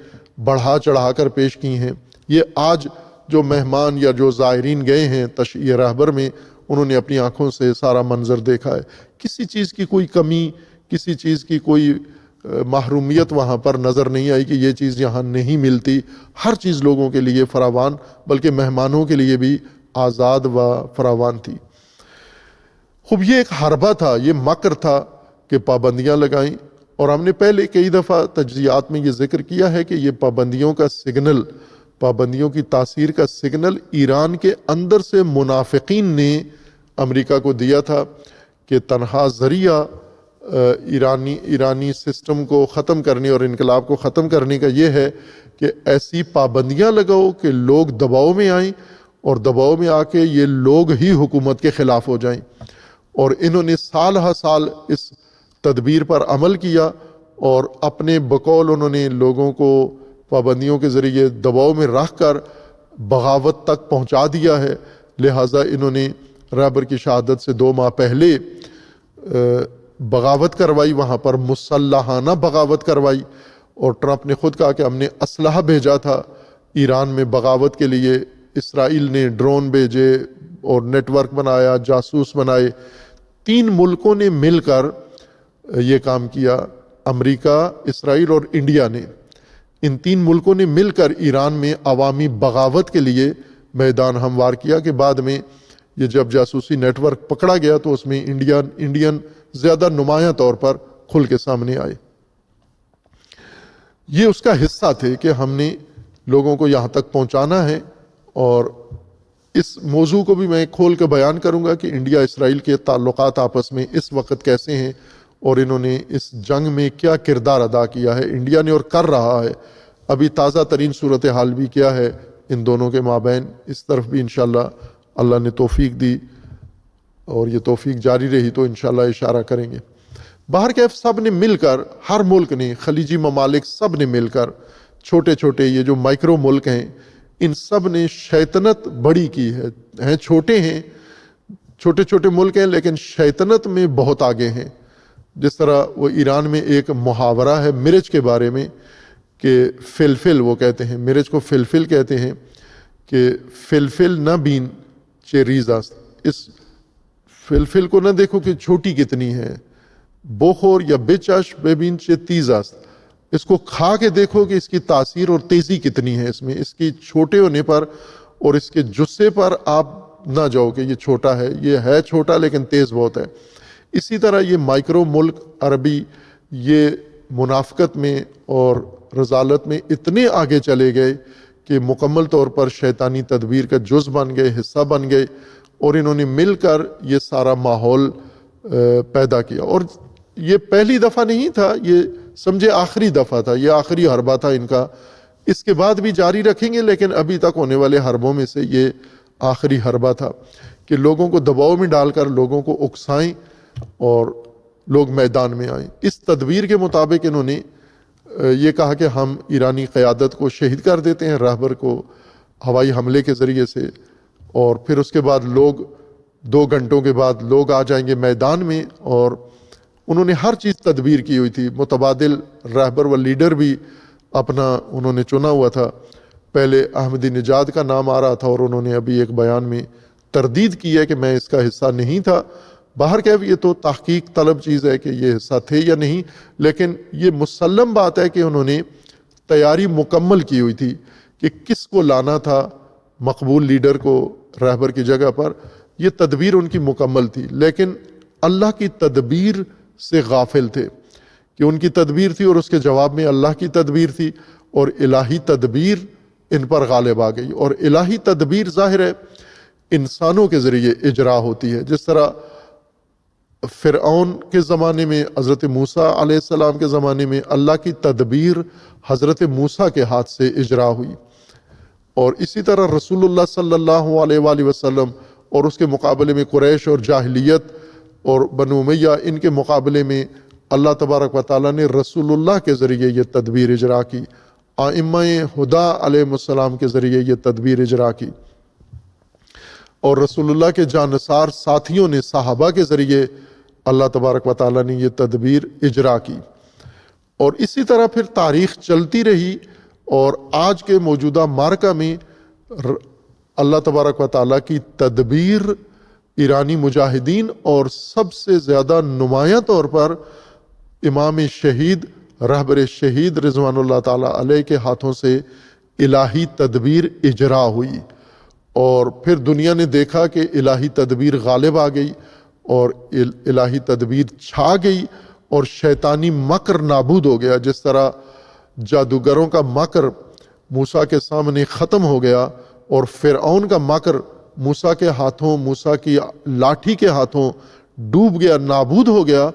بڑھا چڑھا کر پیش کی ہیں۔ یہ آج جو مہمان یا جو زائرین گئے ہیں تشییع رہبر میں، انہوں نے اپنی آنکھوں سے سارا منظر دیکھا ہے، کسی چیز کی کوئی کمی، کسی چیز کی کوئی محرومیت وہاں پر نظر نہیں آئی کہ یہ چیز یہاں نہیں ملتی، ہر چیز لوگوں کے لیے فراوان، بلکہ مہمانوں کے لیے بھی آزاد و فراوان تھی۔ خوب یہ ایک حربہ تھا، یہ مکر تھا کہ پابندیاں لگائیں، اور ہم نے پہلے کئی دفعہ تجزیات میں یہ ذکر کیا ہے کہ یہ پابندیوں کا سگنل، پابندیوں کی تاثیر کا سگنل ایران کے اندر سے منافقین نے امریکہ کو دیا تھا کہ تنہا ذریعہ ایرانی سسٹم کو ختم کرنے اور انقلاب کو ختم کرنے کا یہ ہے کہ ایسی پابندیاں لگاؤ کہ لوگ دباؤ میں آئیں، اور دباؤ میں آ کے یہ لوگ ہی حکومت کے خلاف ہو جائیں۔ اور انہوں نے سال ہر سال اس تدبیر پر عمل کیا، اور اپنے بقول انہوں نے لوگوں کو پابندیوں کے ذریعے دباؤ میں رکھ کر بغاوت تک پہنچا دیا ہے۔ لہٰذا انہوں نے رہبر کی شہادت سے 2 ماہ پہلے بغاوت کروائی، وہاں پر مسلحانہ بغاوت کروائی، اور ٹرمپ نے خود کہا کہ ہم نے اسلحہ بھیجا تھا ایران میں بغاوت کے لیے۔ اسرائیل نے ڈرون بھیجے اور نیٹ ورک بنایا، جاسوس بنائے۔ 3 ملکوں نے مل کر یہ کام کیا، امریکہ، اسرائیل اور انڈیا نے۔ ان 3 ملکوں نے مل کر ایران میں عوامی بغاوت کے لیے میدان ہموار کیا کہ بعد میں یہ جب جاسوسی نیٹ ورک پکڑا گیا تو اس میں انڈین زیادہ نمایاں طور پر کھل کے سامنے آئے۔ یہ اس کا حصہ تھے کہ ہم نے لوگوں کو یہاں تک پہنچانا ہے، اور اس موضوع کو بھی میں کھول کے بیان کروں گا کہ انڈیا اسرائیل کے تعلقات آپس میں اس وقت کیسے ہیں، اور انہوں نے اس جنگ میں کیا کردار ادا کیا ہے انڈیا نے اور کر رہا ہے۔ ابھی تازہ ترین صورتحال بھی کیا ہے ان دونوں کے مابین، اس طرف بھی انشاءاللہ اللہ نے توفیق دی اور یہ توفیق جاری رہی تو انشاءاللہ اشارہ کریں گے۔ بہرکیف سب نے مل کر، ہر ملک نے، خلیجی ممالک سب نے مل کر، چھوٹے چھوٹے یہ جو مائکرو ملک ہیں، ان سب نے شیطنت بڑی کی ہے، چھوٹے ہیں، چھوٹے چھوٹے ملک ہیں لیکن شیطنت میں بہت آگے ہیں۔ جس طرح وہ ایران میں ایک محاورہ ہے مرچ کے بارے میں کہ فلفل، وہ کہتے ہیں مرچ کو فلفل کہتے ہیں کہ فلفل نہ بین چے ریزاست، اس فلفل کو نہ دیکھو کہ چھوٹی کتنی ہے، بوخور یا بچش ببین چے تیزاست، اس کو کھا کے دیکھو کہ اس کی تاثیر اور تیزی کتنی ہے، اس کی چھوٹے ہونے پر اور اس کے جسے پر آپ نہ جاؤ کہ یہ چھوٹا ہے، یہ ہے چھوٹا لیکن تیز بہت ہے۔ اسی طرح یہ مائکرو ملک عربی یہ منافقت میں اور رذالت میں اتنے آگے چلے گئے کہ مکمل طور پر شیطانی تدبیر کا جز بن گئے، حصہ بن گئے، اور انہوں نے مل کر یہ سارا ماحول پیدا کیا۔ اور یہ پہلی دفعہ نہیں تھا، یہ سمجھے آخری دفعہ تھا، یہ آخری حربہ تھا ان کا، اس کے بعد بھی جاری رکھیں گے لیکن ابھی تک ہونے والے حربوں میں سے یہ آخری حربہ تھا کہ لوگوں کو دباؤ میں ڈال کر لوگوں کو اکسائیں اور لوگ میدان میں آئیں۔ اس تدبیر کے مطابق انہوں نے یہ کہا کہ ہم ایرانی قیادت کو شہید کر دیتے ہیں، رہبر کو ہوائی حملے کے ذریعے سے، اور پھر اس کے بعد لوگ 2 گھنٹوں کے بعد لوگ آ جائیں گے میدان میں، اور انہوں نے ہر چیز تدبیر کی ہوئی تھی۔ متبادل رہبر و لیڈر بھی اپنا انہوں نے چنا ہوا تھا، پہلے احمدی نژاد کا نام آ رہا تھا اور انہوں نے ابھی ایک بیان میں تردید کی ہے کہ میں اس کا حصہ نہیں تھا۔ باہر کیف یہ تو تحقیق طلب چیز ہے کہ یہ حصہ تھے یا نہیں، لیکن یہ مسلم بات ہے کہ انہوں نے تیاری مکمل کی ہوئی تھی کہ کس کو لانا تھا مقبول لیڈر کو رہبر کی جگہ پر، یہ تدبیر ان کی مکمل تھی، لیکن اللہ کی تدبیر سے غافل تھے کہ ان کی تدبیر تھی اور اس کے جواب میں اللہ کی تدبیر تھی، اور الہی تدبیر ان پر غالب آ گئی۔ اور الہی تدبیر ظاہر ہے انسانوں کے ذریعے اجرا ہوتی ہے. جس طرح فرعون کے زمانے میں، حضرت موسیٰ علیہ السلام کے زمانے میں اللہ کی تدبیر حضرت موسیٰ کے ہاتھ سے اجرا ہوئی، اور اسی طرح رسول اللہ صلی اللہ علیہ وآلہ وسلم اور اس کے مقابلے میں قریش اور جاہلیت اور بنو امیہ، ان کے مقابلے میں اللہ تبارک و تعالیٰ نے رسول اللہ کے ذریعے یہ تدبیر اجرا کی، ائمہ ہدا علیہ السلام کے ذریعے یہ تدبیر اجرا کی، اور رسول اللہ کے جانثار ساتھیوں نے، صحابہ کے ذریعے اللہ تبارک و تعالیٰ نے یہ تدبیر اجرا کی. اور اسی طرح پھر تاریخ چلتی رہی، اور آج کے موجودہ معرکہ میں اللہ تبارک و تعالیٰ کی تدبیر ایرانی مجاہدین اور سب سے زیادہ نمایاں طور پر امام شہید رہبر شہید رضوان اللہ تعالیٰ علیہ کے ہاتھوں سے الہی تدبیر اجرا ہوئی. اور پھر دنیا نے دیکھا کہ الہی تدبیر غالب آ گئی اور الہی تدبیر چھا گئی اور شیطانی مکر نابود ہو گیا. جس طرح جادوگروں کا مکر موسیٰ کے سامنے ختم ہو گیا اور فرعون کا مکر موسیٰ کے ہاتھوں، موسیٰ کی لاٹھی کے ہاتھوں ڈوب گیا، نابود ہو گیا.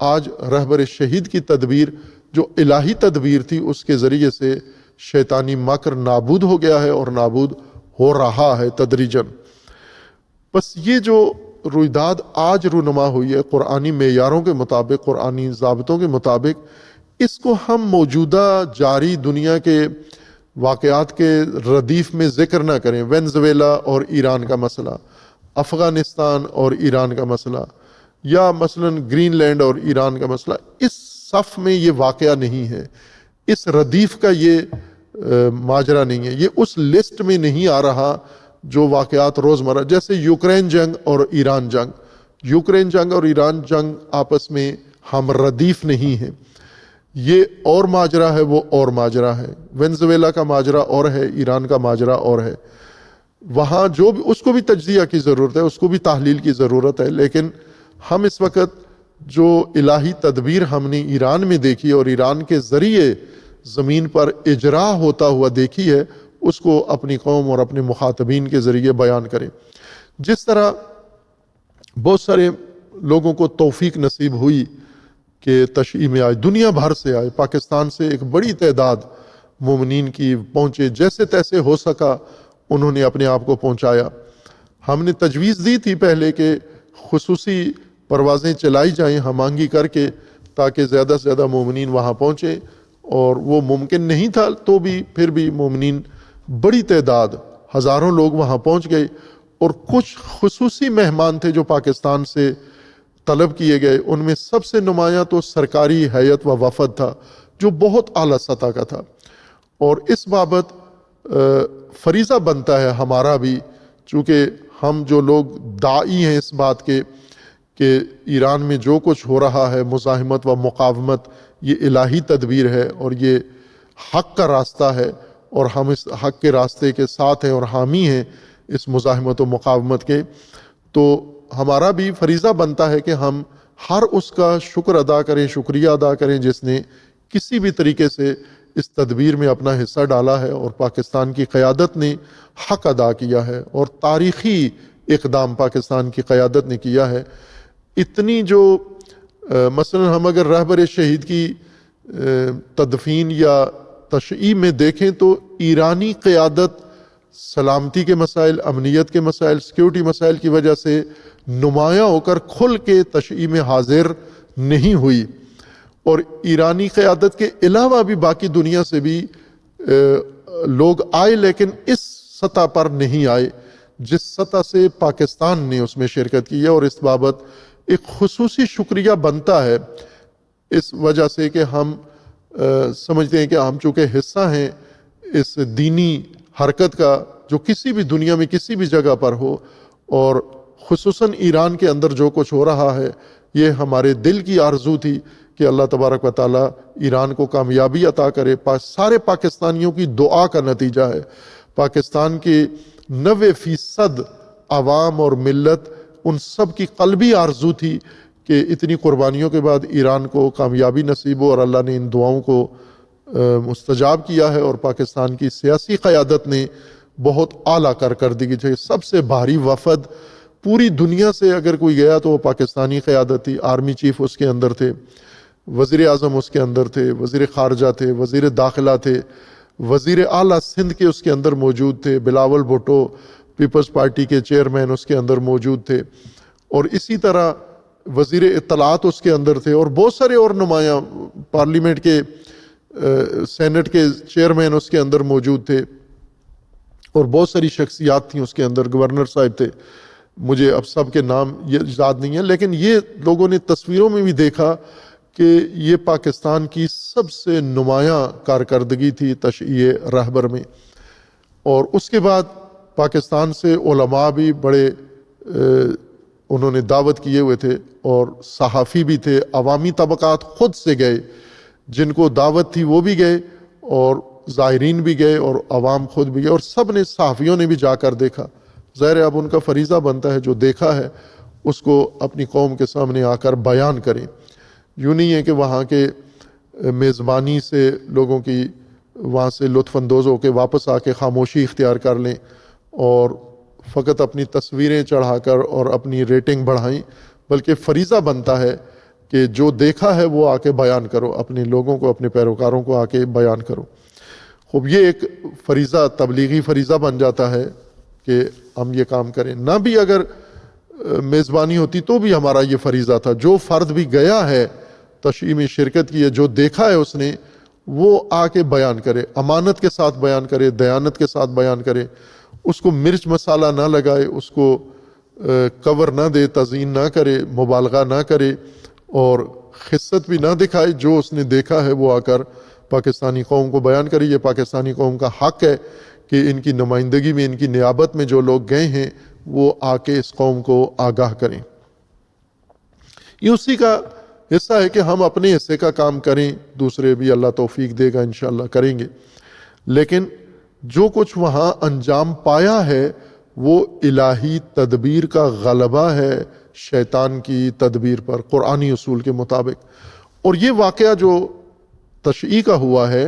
آج رہبر شہید کی تدبیر جو الہی تدبیر تھی، اس کے ذریعے سے شیطانی مکر نابود ہو گیا ہے اور نابود ہو رہا ہے تدریجاً. بس یہ جو رویداد آج رونما ہوئی ہے قرآنی معیاروں کے مطابق، قرآنی ضابطوں کے مطابق، اس کو ہم موجودہ جاری دنیا کے واقعات کے ردیف میں ذکر نہ کریں. وینزویلا اور ایران کا مسئلہ، افغانستان اور ایران کا مسئلہ، یا مثلا گرین لینڈ اور ایران کا مسئلہ، اس صف میں یہ واقعہ نہیں ہے، اس ردیف کا یہ ماجرا نہیں ہے، یہ اس لسٹ میں نہیں آ رہا جو واقعات روزمرہ، جیسے یوکرین جنگ اور ایران جنگ. یوکرین جنگ اور ایران جنگ آپس میں ہم ردیف نہیں ہیں، یہ اور ماجرا ہے، وہ اور ماجرا ہے. وینزویلا کا ماجرا اور ہے، ایران کا ماجرا اور ہے. وہاں جو بھی، اس کو بھی تجزیہ کی ضرورت ہے، اس کو بھی تحلیل کی ضرورت ہے. لیکن ہم اس وقت جو الہی تدبیر ہم نے ایران میں دیکھی اور ایران کے ذریعے زمین پر اجرا ہوتا ہوا دیکھی ہے، اس کو اپنی قوم اور اپنے مخاطبین کے ذریعے بیان کریں. جس طرح بہت سارے لوگوں کو توفیق نصیب ہوئی کہ تشیع میں آئے، دنیا بھر سے آئے، پاکستان سے ایک بڑی تعداد مومنین کی پہنچے، جیسے تیسے ہو سکا انہوں نے اپنے آپ کو پہنچایا. ہم نے تجویز دی تھی پہلے کہ خصوصی پروازیں چلائی جائیں ہم آہنگی کر کے، تاکہ زیادہ سے زیادہ مومنین وہاں پہنچے، اور وہ ممکن نہیں تھا تو بھی پھر بھی مومنین بڑی تعداد، ہزاروں لوگ وہاں پہنچ گئے. اور کچھ خصوصی مہمان تھے جو پاکستان سے طلب کیے گئے، ان میں سب سے نمایاں تو سرکاری ہیئت و وفد تھا جو بہت اعلیٰ سطح کا تھا. اور اس بابت فریضہ بنتا ہے ہمارا بھی، چونکہ ہم جو لوگ داعی ہیں اس بات کے کہ ایران میں جو کچھ ہو رہا ہے، مزاحمت و مقاومت، یہ الہی تدبیر ہے اور یہ حق کا راستہ ہے، اور ہم اس حق کے راستے کے ساتھ ہیں اور حامی ہیں اس مزاحمت و مقاومت کے. تو ہمارا بھی فریضہ بنتا ہے کہ ہم ہر اس کا شکر ادا کریں، شکریہ ادا کریں جس نے کسی بھی طریقے سے اس تدبیر میں اپنا حصہ ڈالا ہے، اور پاکستان کی قیادت نے حق ادا کیا ہے اور تاریخی اقدام پاکستان کی قیادت نے کیا ہے. اتنی جو مثلا ہم اگر رہبر شہید کی تدفین یا تشییع میں دیکھیں تو ایرانی قیادت سلامتی کے مسائل، امنیت کے مسائل، سیکیورٹی مسائل کی وجہ سے نمایاں ہو کر کھل کے تشییع میں حاضر نہیں ہوئی. اور ایرانی قیادت کے علاوہ بھی باقی دنیا سے بھی لوگ آئے، لیکن اس سطح پر نہیں آئے جس سطح سے پاکستان نے اس میں شرکت کی ہے. اور اس بابت ایک خصوصی شکریہ بنتا ہے، اس وجہ سے کہ ہم سمجھتے ہیں کہ ہم چونکہ حصہ ہیں اس دینی حرکت کا جو کسی بھی دنیا میں کسی بھی جگہ پر ہو، اور خصوصاً ایران کے اندر جو کچھ ہو رہا ہے، یہ ہمارے دل کی آرزو تھی کہ اللہ تبارک و تعالیٰ ایران کو کامیابی عطا کرے. سارے پاکستانیوں کی دعا کا نتیجہ ہے. پاکستان کے 90% عوام اور ملت، ان سب کی قلبی آرزو تھی کہ اتنی قربانیوں کے بعد ایران کو کامیابی نصیب ہو، اور اللہ نے ان دعاؤں کو مستجاب کیا ہے، اور پاکستان کی سیاسی قیادت نے بہت اعلیٰ کارکردگی تھی. سب سے بھاری وفد پوری دنیا سے اگر کوئی گیا تو وہ پاکستانی قیادت تھی. آرمی چیف اس کے اندر تھے، وزیر اعظم اس کے اندر تھے، وزیر خارجہ تھے، وزیر داخلہ تھے، وزیر اعلیٰ سندھ کے اس کے اندر موجود تھے، بلاول بھٹو پیپلز پارٹی کے چیئرمین اس کے اندر موجود تھے، اور اسی طرح وزیر اطلاعات اس کے اندر تھے، اور بہت سارے اور نمایاں پارلیمنٹ کے سینٹ کے چیئرمین اس کے اندر موجود تھے، اور بہت ساری شخصیات تھیں اس کے اندر. گورنر صاحب تھے. مجھے اب سب کے نام یاد نہیں ہیں، لیکن یہ لوگوں نے تصویروں میں بھی دیکھا کہ یہ پاکستان کی سب سے نمایاں کارکردگی تھی تشییع رہبر میں. اور اس کے بعد پاکستان سے علماء بھی بڑے انہوں نے دعوت کیے ہوئے تھے، اور صحافی بھی تھے، عوامی طبقات خود سے گئے، جن کو دعوت تھی وہ بھی گئے، اور زائرین بھی گئے، اور عوام خود بھی گئے، اور سب نے صحافیوں نے بھی جا کر دیکھا. ظاہر اب ان کا فریضہ بنتا ہے جو دیکھا ہے اس کو اپنی قوم کے سامنے آ کر بیان کریں. یوں نہیں ہے کہ وہاں کے میزبانی سے لوگوں کی وہاں سے لطف اندوز ہو کے واپس آ کے خاموشی اختیار کر لیں اور فقط اپنی تصویریں چڑھا کر اور اپنی ریٹنگ بڑھائیں، بلکہ فریضہ بنتا ہے کہ جو دیکھا ہے وہ آ کے بیان کرو، اپنے لوگوں کو، اپنے پیروکاروں کو آ کے بیان کرو. خوب یہ ایک فریضہ، تبلیغی فریضہ بن جاتا ہے کہ ہم یہ کام کریں. نہ بھی اگر میزبانی ہوتی تو بھی ہمارا یہ فریضہ تھا. جو فرد بھی گیا ہے تشییع میں شرکت کی ہے، جو دیکھا ہے اس نے، وہ آ کے بیان کرے، امانت کے ساتھ بیان کرے، دیانت کے ساتھ بیان کرے، اس کو مرچ مسالہ نہ لگائے، اس کو کور نہ دے، تزئین نہ کرے، مبالغہ نہ کرے، اور خست بھی نہ دکھائے. جو اس نے دیکھا ہے وہ آ کر پاکستانی قوم کو بیان کرے. یہ پاکستانی قوم کا حق ہے کہ ان کی نمائندگی میں، ان کی نیابت میں جو لوگ گئے ہیں وہ آ کے اس قوم کو آگاہ کریں. یہ اسی کا حصہ ہے کہ ہم اپنے حصے کا کام کریں، دوسرے بھی اللہ توفیق دے گا انشاءاللہ کریں گے. لیکن جو کچھ وہاں انجام پایا ہے وہ الہی تدبیر کا غلبہ ہے شیطان کی تدبیر پر، قرآنی اصول کے مطابق. اور یہ واقعہ جو تشییع کا ہوا ہے،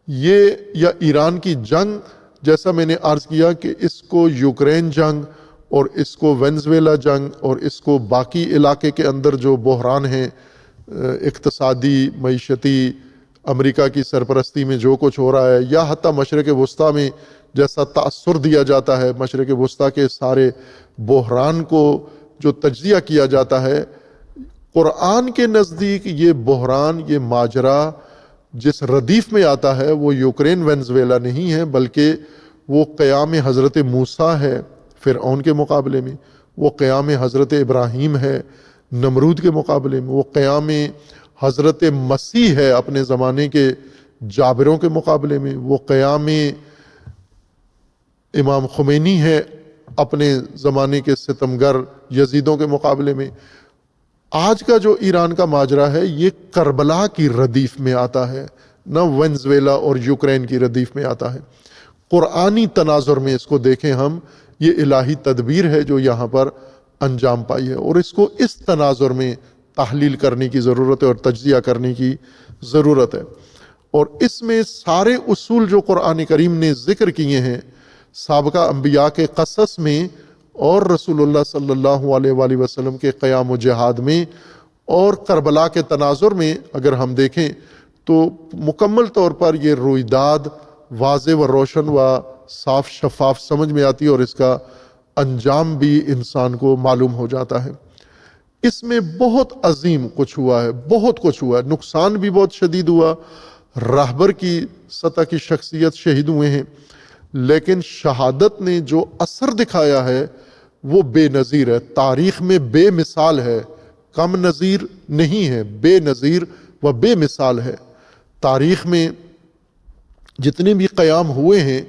یہ یا ایران کی جنگ، جیسا میں نے عرض کیا کہ اس کو یوکرین جنگ اور اس کو وینزویلا جنگ اور اس کو باقی علاقے کے اندر جو بحران ہیں اقتصادی، معیشتی، امریکہ کی سرپرستی میں جو کچھ ہو رہا ہے، یا حتیٰ مشرق وسطیٰ میں جیسا تأثر دیا جاتا ہے، مشرق وسطیٰ کے سارے بحران کو جو تجزیہ کیا جاتا ہے، قرآن کے نزدیک یہ بحران، یہ ماجرا جس ردیف میں آتا ہے وہ یوکرین وینزویلا نہیں ہے، بلکہ وہ قیام حضرت موسیٰ ہے فرعون کے مقابلے میں، وہ قیام حضرت ابراہیم ہے نمرود کے مقابلے میں، وہ قیام حضرت مسیح ہے اپنے زمانے کے جابروں کے مقابلے میں، وہ قیام امام خمینی ہے اپنے زمانے کے ستمگر یزیدوں کے مقابلے میں. آج کا جو ایران کا ماجرا ہے یہ کربلا کی ردیف میں آتا ہے، نہ وینزویلا اور یوکرین کی ردیف میں آتا ہے. قرآنی تناظر میں اس کو دیکھیں ہم، یہ الہی تدبیر ہے جو یہاں پر انجام پائی ہے، اور اس کو اس تناظر میں تحلیل کرنے کی ضرورت ہے اور تجزیہ کرنے کی ضرورت ہے. اور اس میں سارے اصول جو قرآن کریم نے ذکر کیے ہیں سابقہ انبیاء کے قصص میں اور رسول اللہ صلی اللہ علیہ وآلہ وسلم کے قیام و جہاد میں اور کربلا کے تناظر میں اگر ہم دیکھیں تو مکمل طور پر یہ رویداد واضح و روشن و صاف شفاف سمجھ میں آتی ہے، اور اس کا انجام بھی انسان کو معلوم ہو جاتا ہے. اس میں بہت عظیم کچھ ہوا ہے، بہت کچھ ہوا ہے، نقصان بھی بہت شدید ہوا، راہبر کی سطح کی شخصیت شہید ہوئے ہیں، لیکن شہادت نے جو اثر دکھایا ہے وہ بے نظیر ہے، تاریخ میں بے مثال ہے، کم نظیر نہیں ہے، بے نظیر و بے مثال ہے. تاریخ میں جتنے بھی قیام ہوئے ہیں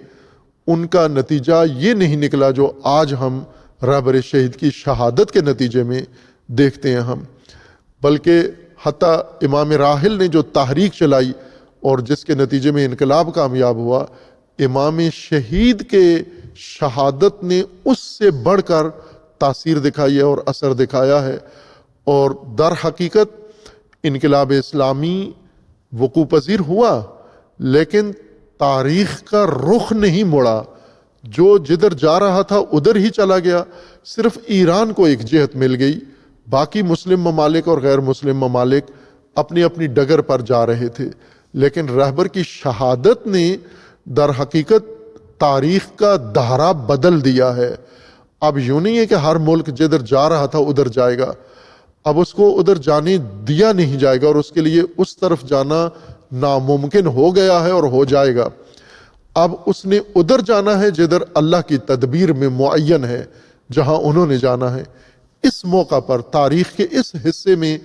ان کا نتیجہ یہ نہیں نکلا جو آج ہم رہبر شہید کی شہادت کے نتیجے میں دیکھتے ہیں ہم، بلکہ حتیٰ امام راحل نے جو تحریک چلائی اور جس کے نتیجے میں انقلاب کامیاب ہوا، امام شہید کے شہادت نے اس سے بڑھ کر تاثیر دکھائی ہے اور اثر دکھایا ہے. اور در حقیقت انقلاب اسلامی وقوع پذیر ہوا، لیکن تاریخ کا رخ نہیں مڑا. جو جدھر جا رہا تھا ادھر ہی چلا گیا، صرف ایران کو ایک جہت مل گئی، باقی مسلم ممالک اور غیر مسلم ممالک اپنی اپنی ڈگر پر جا رہے تھے۔ لیکن رہبر کی شہادت نے در حقیقت تاریخ کا دھارا بدل دیا ہے۔ اب یوں نہیں ہے کہ ہر ملک جدھر جا رہا تھا ادھر جائے گا، اب اس کو ادھر جانے دیا نہیں جائے گا، اور اس کے لیے اس طرف جانا ناممکن ہو گیا ہے اور ہو جائے گا۔ اب اس نے ادھر جانا ہے جدھر اللہ کی تدبیر میں معین ہے، جہاں انہوں نے جانا ہے۔ اس موقع پر تاریخ کے اس حصے میں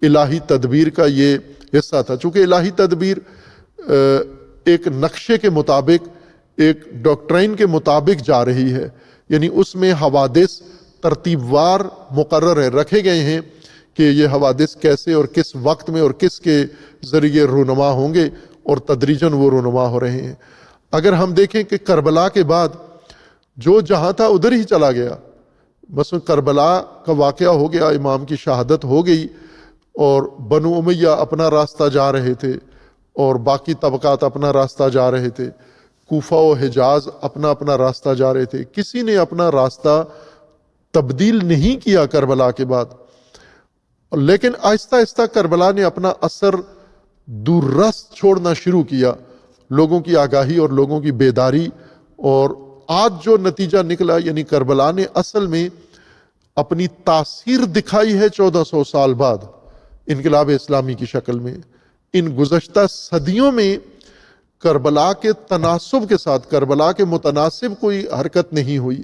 الہی تدبیر کا یہ حصہ تھا، چونکہ الہی تدبیر ایک نقشے کے مطابق، ایک ڈاکٹرائن کے مطابق جا رہی ہے، یعنی اس میں حوادث ترتیب وار مقرر ہے، رکھے گئے ہیں کہ یہ حوادث کیسے اور کس وقت میں اور کس کے ذریعے رونما ہوں گے، اور تدریجاً وہ رونما ہو رہے ہیں۔ اگر ہم دیکھیں کہ کربلا کے بعد جو جہاں تھا ادھر ہی چلا گیا، بس کربلا کا واقعہ ہو گیا، امام کی شہادت ہو گئی، اور بنو امیہ اپنا راستہ جا رہے تھے اور باقی طبقات اپنا راستہ جا رہے تھے، کوفہ و حجاز اپنا اپنا راستہ جا رہے تھے، کسی نے اپنا راستہ تبدیل نہیں کیا کربلا کے بعد۔ لیکن آہستہ آہستہ کربلا نے اپنا اثر دور رس چھوڑنا شروع کیا، لوگوں کی آگاہی اور لوگوں کی بیداری، اور آج جو نتیجہ نکلا، یعنی کربلا نے اصل میں اپنی تاثیر دکھائی ہے 1400 سال بعد انقلاب اسلامی کی شکل میں۔ ان گزشتہ صدیوں میں کربلا کے تناسب کے ساتھ، کربلا کے متناسب کوئی حرکت نہیں ہوئی۔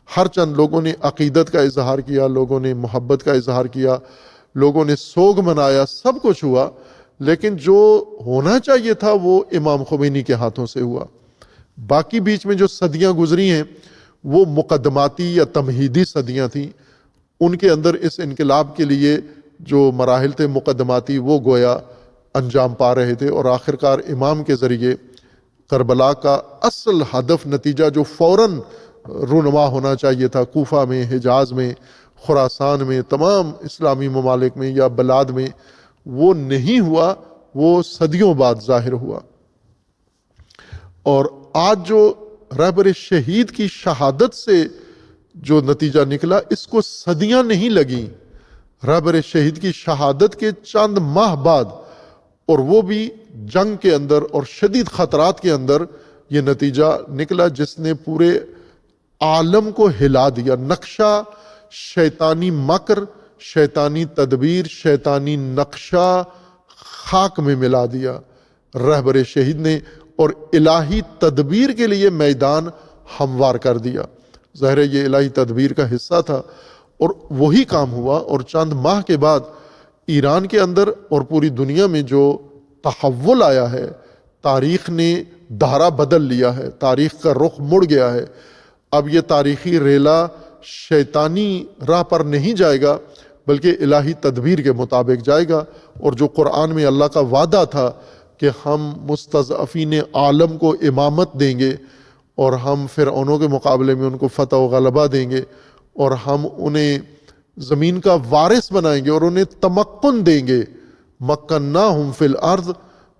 ہر چند لوگوں نے عقیدت کا اظہار کیا، لوگوں نے محبت کا اظہار کیا، لوگوں نے سوگ منایا، سب کچھ ہوا، لیکن جو ہونا چاہیے تھا وہ امام خمینی کے ہاتھوں سے ہوا۔ باقی بیچ میں جو صدیاں گزری ہیں وہ مقدماتی یا تمہیدی صدیاں تھیں، ان کے اندر اس انقلاب کے لیے جو مراحل تھے مقدماتی وہ گویا انجام پا رہے تھے، اور آخرکار امام کے ذریعے کربلا کا اصل ہدف، نتیجہ جو فوراً رونما ہونا چاہیے تھا، کوفہ میں، حجاز میں، خراسان میں، تمام اسلامی ممالک میں یا بلاد میں، وہ نہیں ہوا، وہ صدیوں بعد ظاہر ہوا۔ اور آج جو رہبر شہید کی شہادت سے جو نتیجہ نکلا، اس کو صدیاں نہیں لگیں، رہبر شہید کی شہادت کے چند ماہ بعد، اور وہ بھی جنگ کے اندر اور شدید خطرات کے اندر، یہ نتیجہ نکلا جس نے پورے عالم کو ہلا دیا۔ نقشہ، شیطانی مکر، شیطانی تدبیر، شیطانی نقشہ خاک میں ملا دیا رہبر شہید نے، اور الہی تدبیر کے لیے میدان ہموار کر دیا۔ ظاہر ہے یہ الہی تدبیر کا حصہ تھا، اور وہی کام ہوا، اور چند ماہ کے بعد ایران کے اندر اور پوری دنیا میں جو تحول آیا ہے، تاریخ نے دھارا بدل لیا ہے، تاریخ کا رخ مڑ گیا ہے۔ اب یہ تاریخی ریلا شیطانی راہ پر نہیں جائے گا، بلکہ الہی تدبیر کے مطابق جائے گا، اور جو قرآن میں اللہ کا وعدہ تھا کہ ہم مستضعفین عالم کو امامت دیں گے، اور ہم فرعونوں کے مقابلے میں ان کو فتح و غلبہ دیں گے، اور ہم انہیں زمین کا وارث بنائیں گے اور انہیں تمکن دیں گے، مکناہم فی الارض،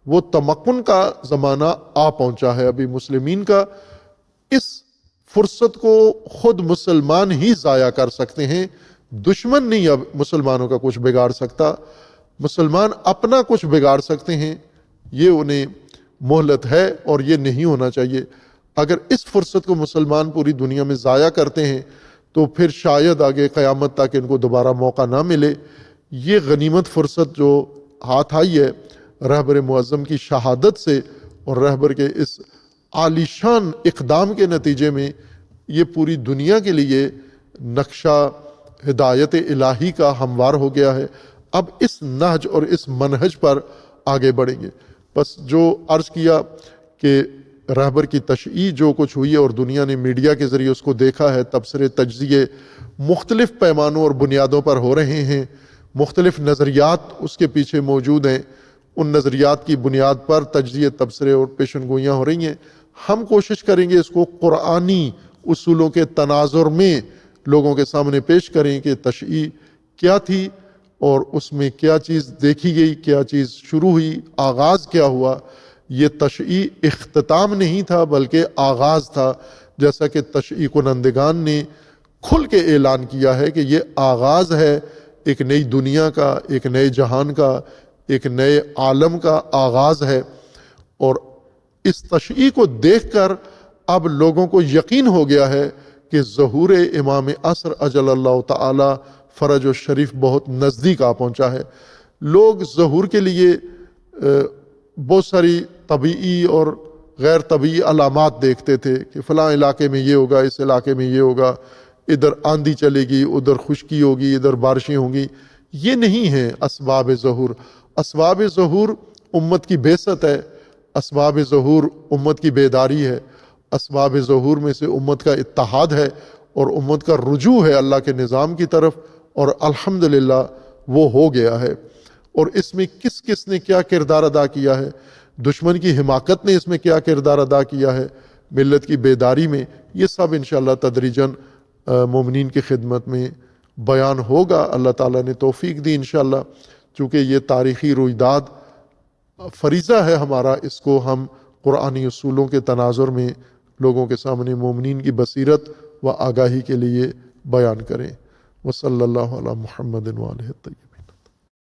وہ تمکن کا زمانہ آ پہنچا ہے ابھی مسلمین کا۔ اس فرصت کو خود مسلمان ہی ضائع کر سکتے ہیں، دشمن نہیں اب مسلمانوں کا کچھ بگاڑ سکتا، مسلمان اپنا کچھ بگاڑ سکتے ہیں، یہ انہیں مہلت ہے اور یہ نہیں ہونا چاہیے۔ اگر اس فرصت کو مسلمان پوری دنیا میں ضائع کرتے ہیں تو پھر شاید آگے قیامت تک ان کو دوبارہ موقع نہ ملے۔ یہ غنیمت فرصت جو ہاتھ آئی ہے رہبر معظم کی شہادت سے اور رہبر کے اس عالیشان اقدام کے نتیجے میں، یہ پوری دنیا کے لیے نقشہ ہدایت الہی کا ہموار ہو گیا ہے۔ اب اس نہج اور اس منہج پر آگے بڑھیں گے۔ بس جو عرض کیا کہ رہبر کی تشییع جو کچھ ہوئی ہے اور دنیا نے میڈیا کے ذریعے اس کو دیکھا ہے، تبصرے، تجزیے مختلف پیمانوں اور بنیادوں پر ہو رہے ہیں، مختلف نظریات اس کے پیچھے موجود ہیں، ان نظریات کی بنیاد پر تجزیے، تبصرے اور پیشن گوئیاں ہو رہی ہیں۔ ہم کوشش کریں گے اس کو قرآنی اصولوں کے تناظر میں لوگوں کے سامنے پیش کریں کہ تشییع کیا تھی اور اس میں کیا چیز دیکھی گئی، کیا چیز شروع ہوئی، آغاز کیا ہوا، یہ تشیع اختتام نہیں تھا بلکہ آغاز تھا، جیسا کہ تشیع کنندگان نے کھل کے اعلان کیا ہے کہ یہ آغاز ہے ایک نئی دنیا کا، ایک نئے جہان کا، ایک نئے عالم کا آغاز ہے۔ اور اس تشیع کو دیکھ کر اب لوگوں کو یقین ہو گیا ہے کہ ظہور امام عصر اجل اللہ تعالی فرج و شریف بہت نزدیک آ پہنچا ہے۔ لوگ ظہور کے لیے بہت ساری طبیعی اور غیر طبیعی علامات دیکھتے تھے کہ فلاں علاقے میں یہ ہوگا، اس علاقے میں یہ ہوگا، ادھر آندھی چلے گی، ادھر خشکی ہوگی، ادھر بارشیں ہوں گی۔ یہ نہیں ہے اسباب ظہور۔ اسباب ظہور امت کی بعثت ہے، اسباب ظہور امت کی بیداری ہے، اسباب ظہور میں سے امت کا اتحاد ہے اور امت کا رجوع ہے اللہ کے نظام کی طرف، اور الحمدللہ وہ ہو گیا ہے۔ اور اس میں کس کس نے کیا کردار ادا کیا ہے، دشمن کی حماقت نے اس میں کیا کردار ادا کیا ہے، ملت کی بیداری میں، یہ سب انشاءاللہ تدریجاً مومنین کی خدمت میں بیان ہوگا۔ اللہ تعالیٰ نے توفیق دی انشاءاللہ، چونکہ یہ تاریخی رویداد فریضہ ہے ہمارا، اس کو ہم قرآنی اصولوں کے تناظر میں لوگوں کے سامنے مومنین کی بصیرت و آگاہی کے لیے بیان کریں۔ وصلی اللہ علی محمد وآلہ الطیبین۔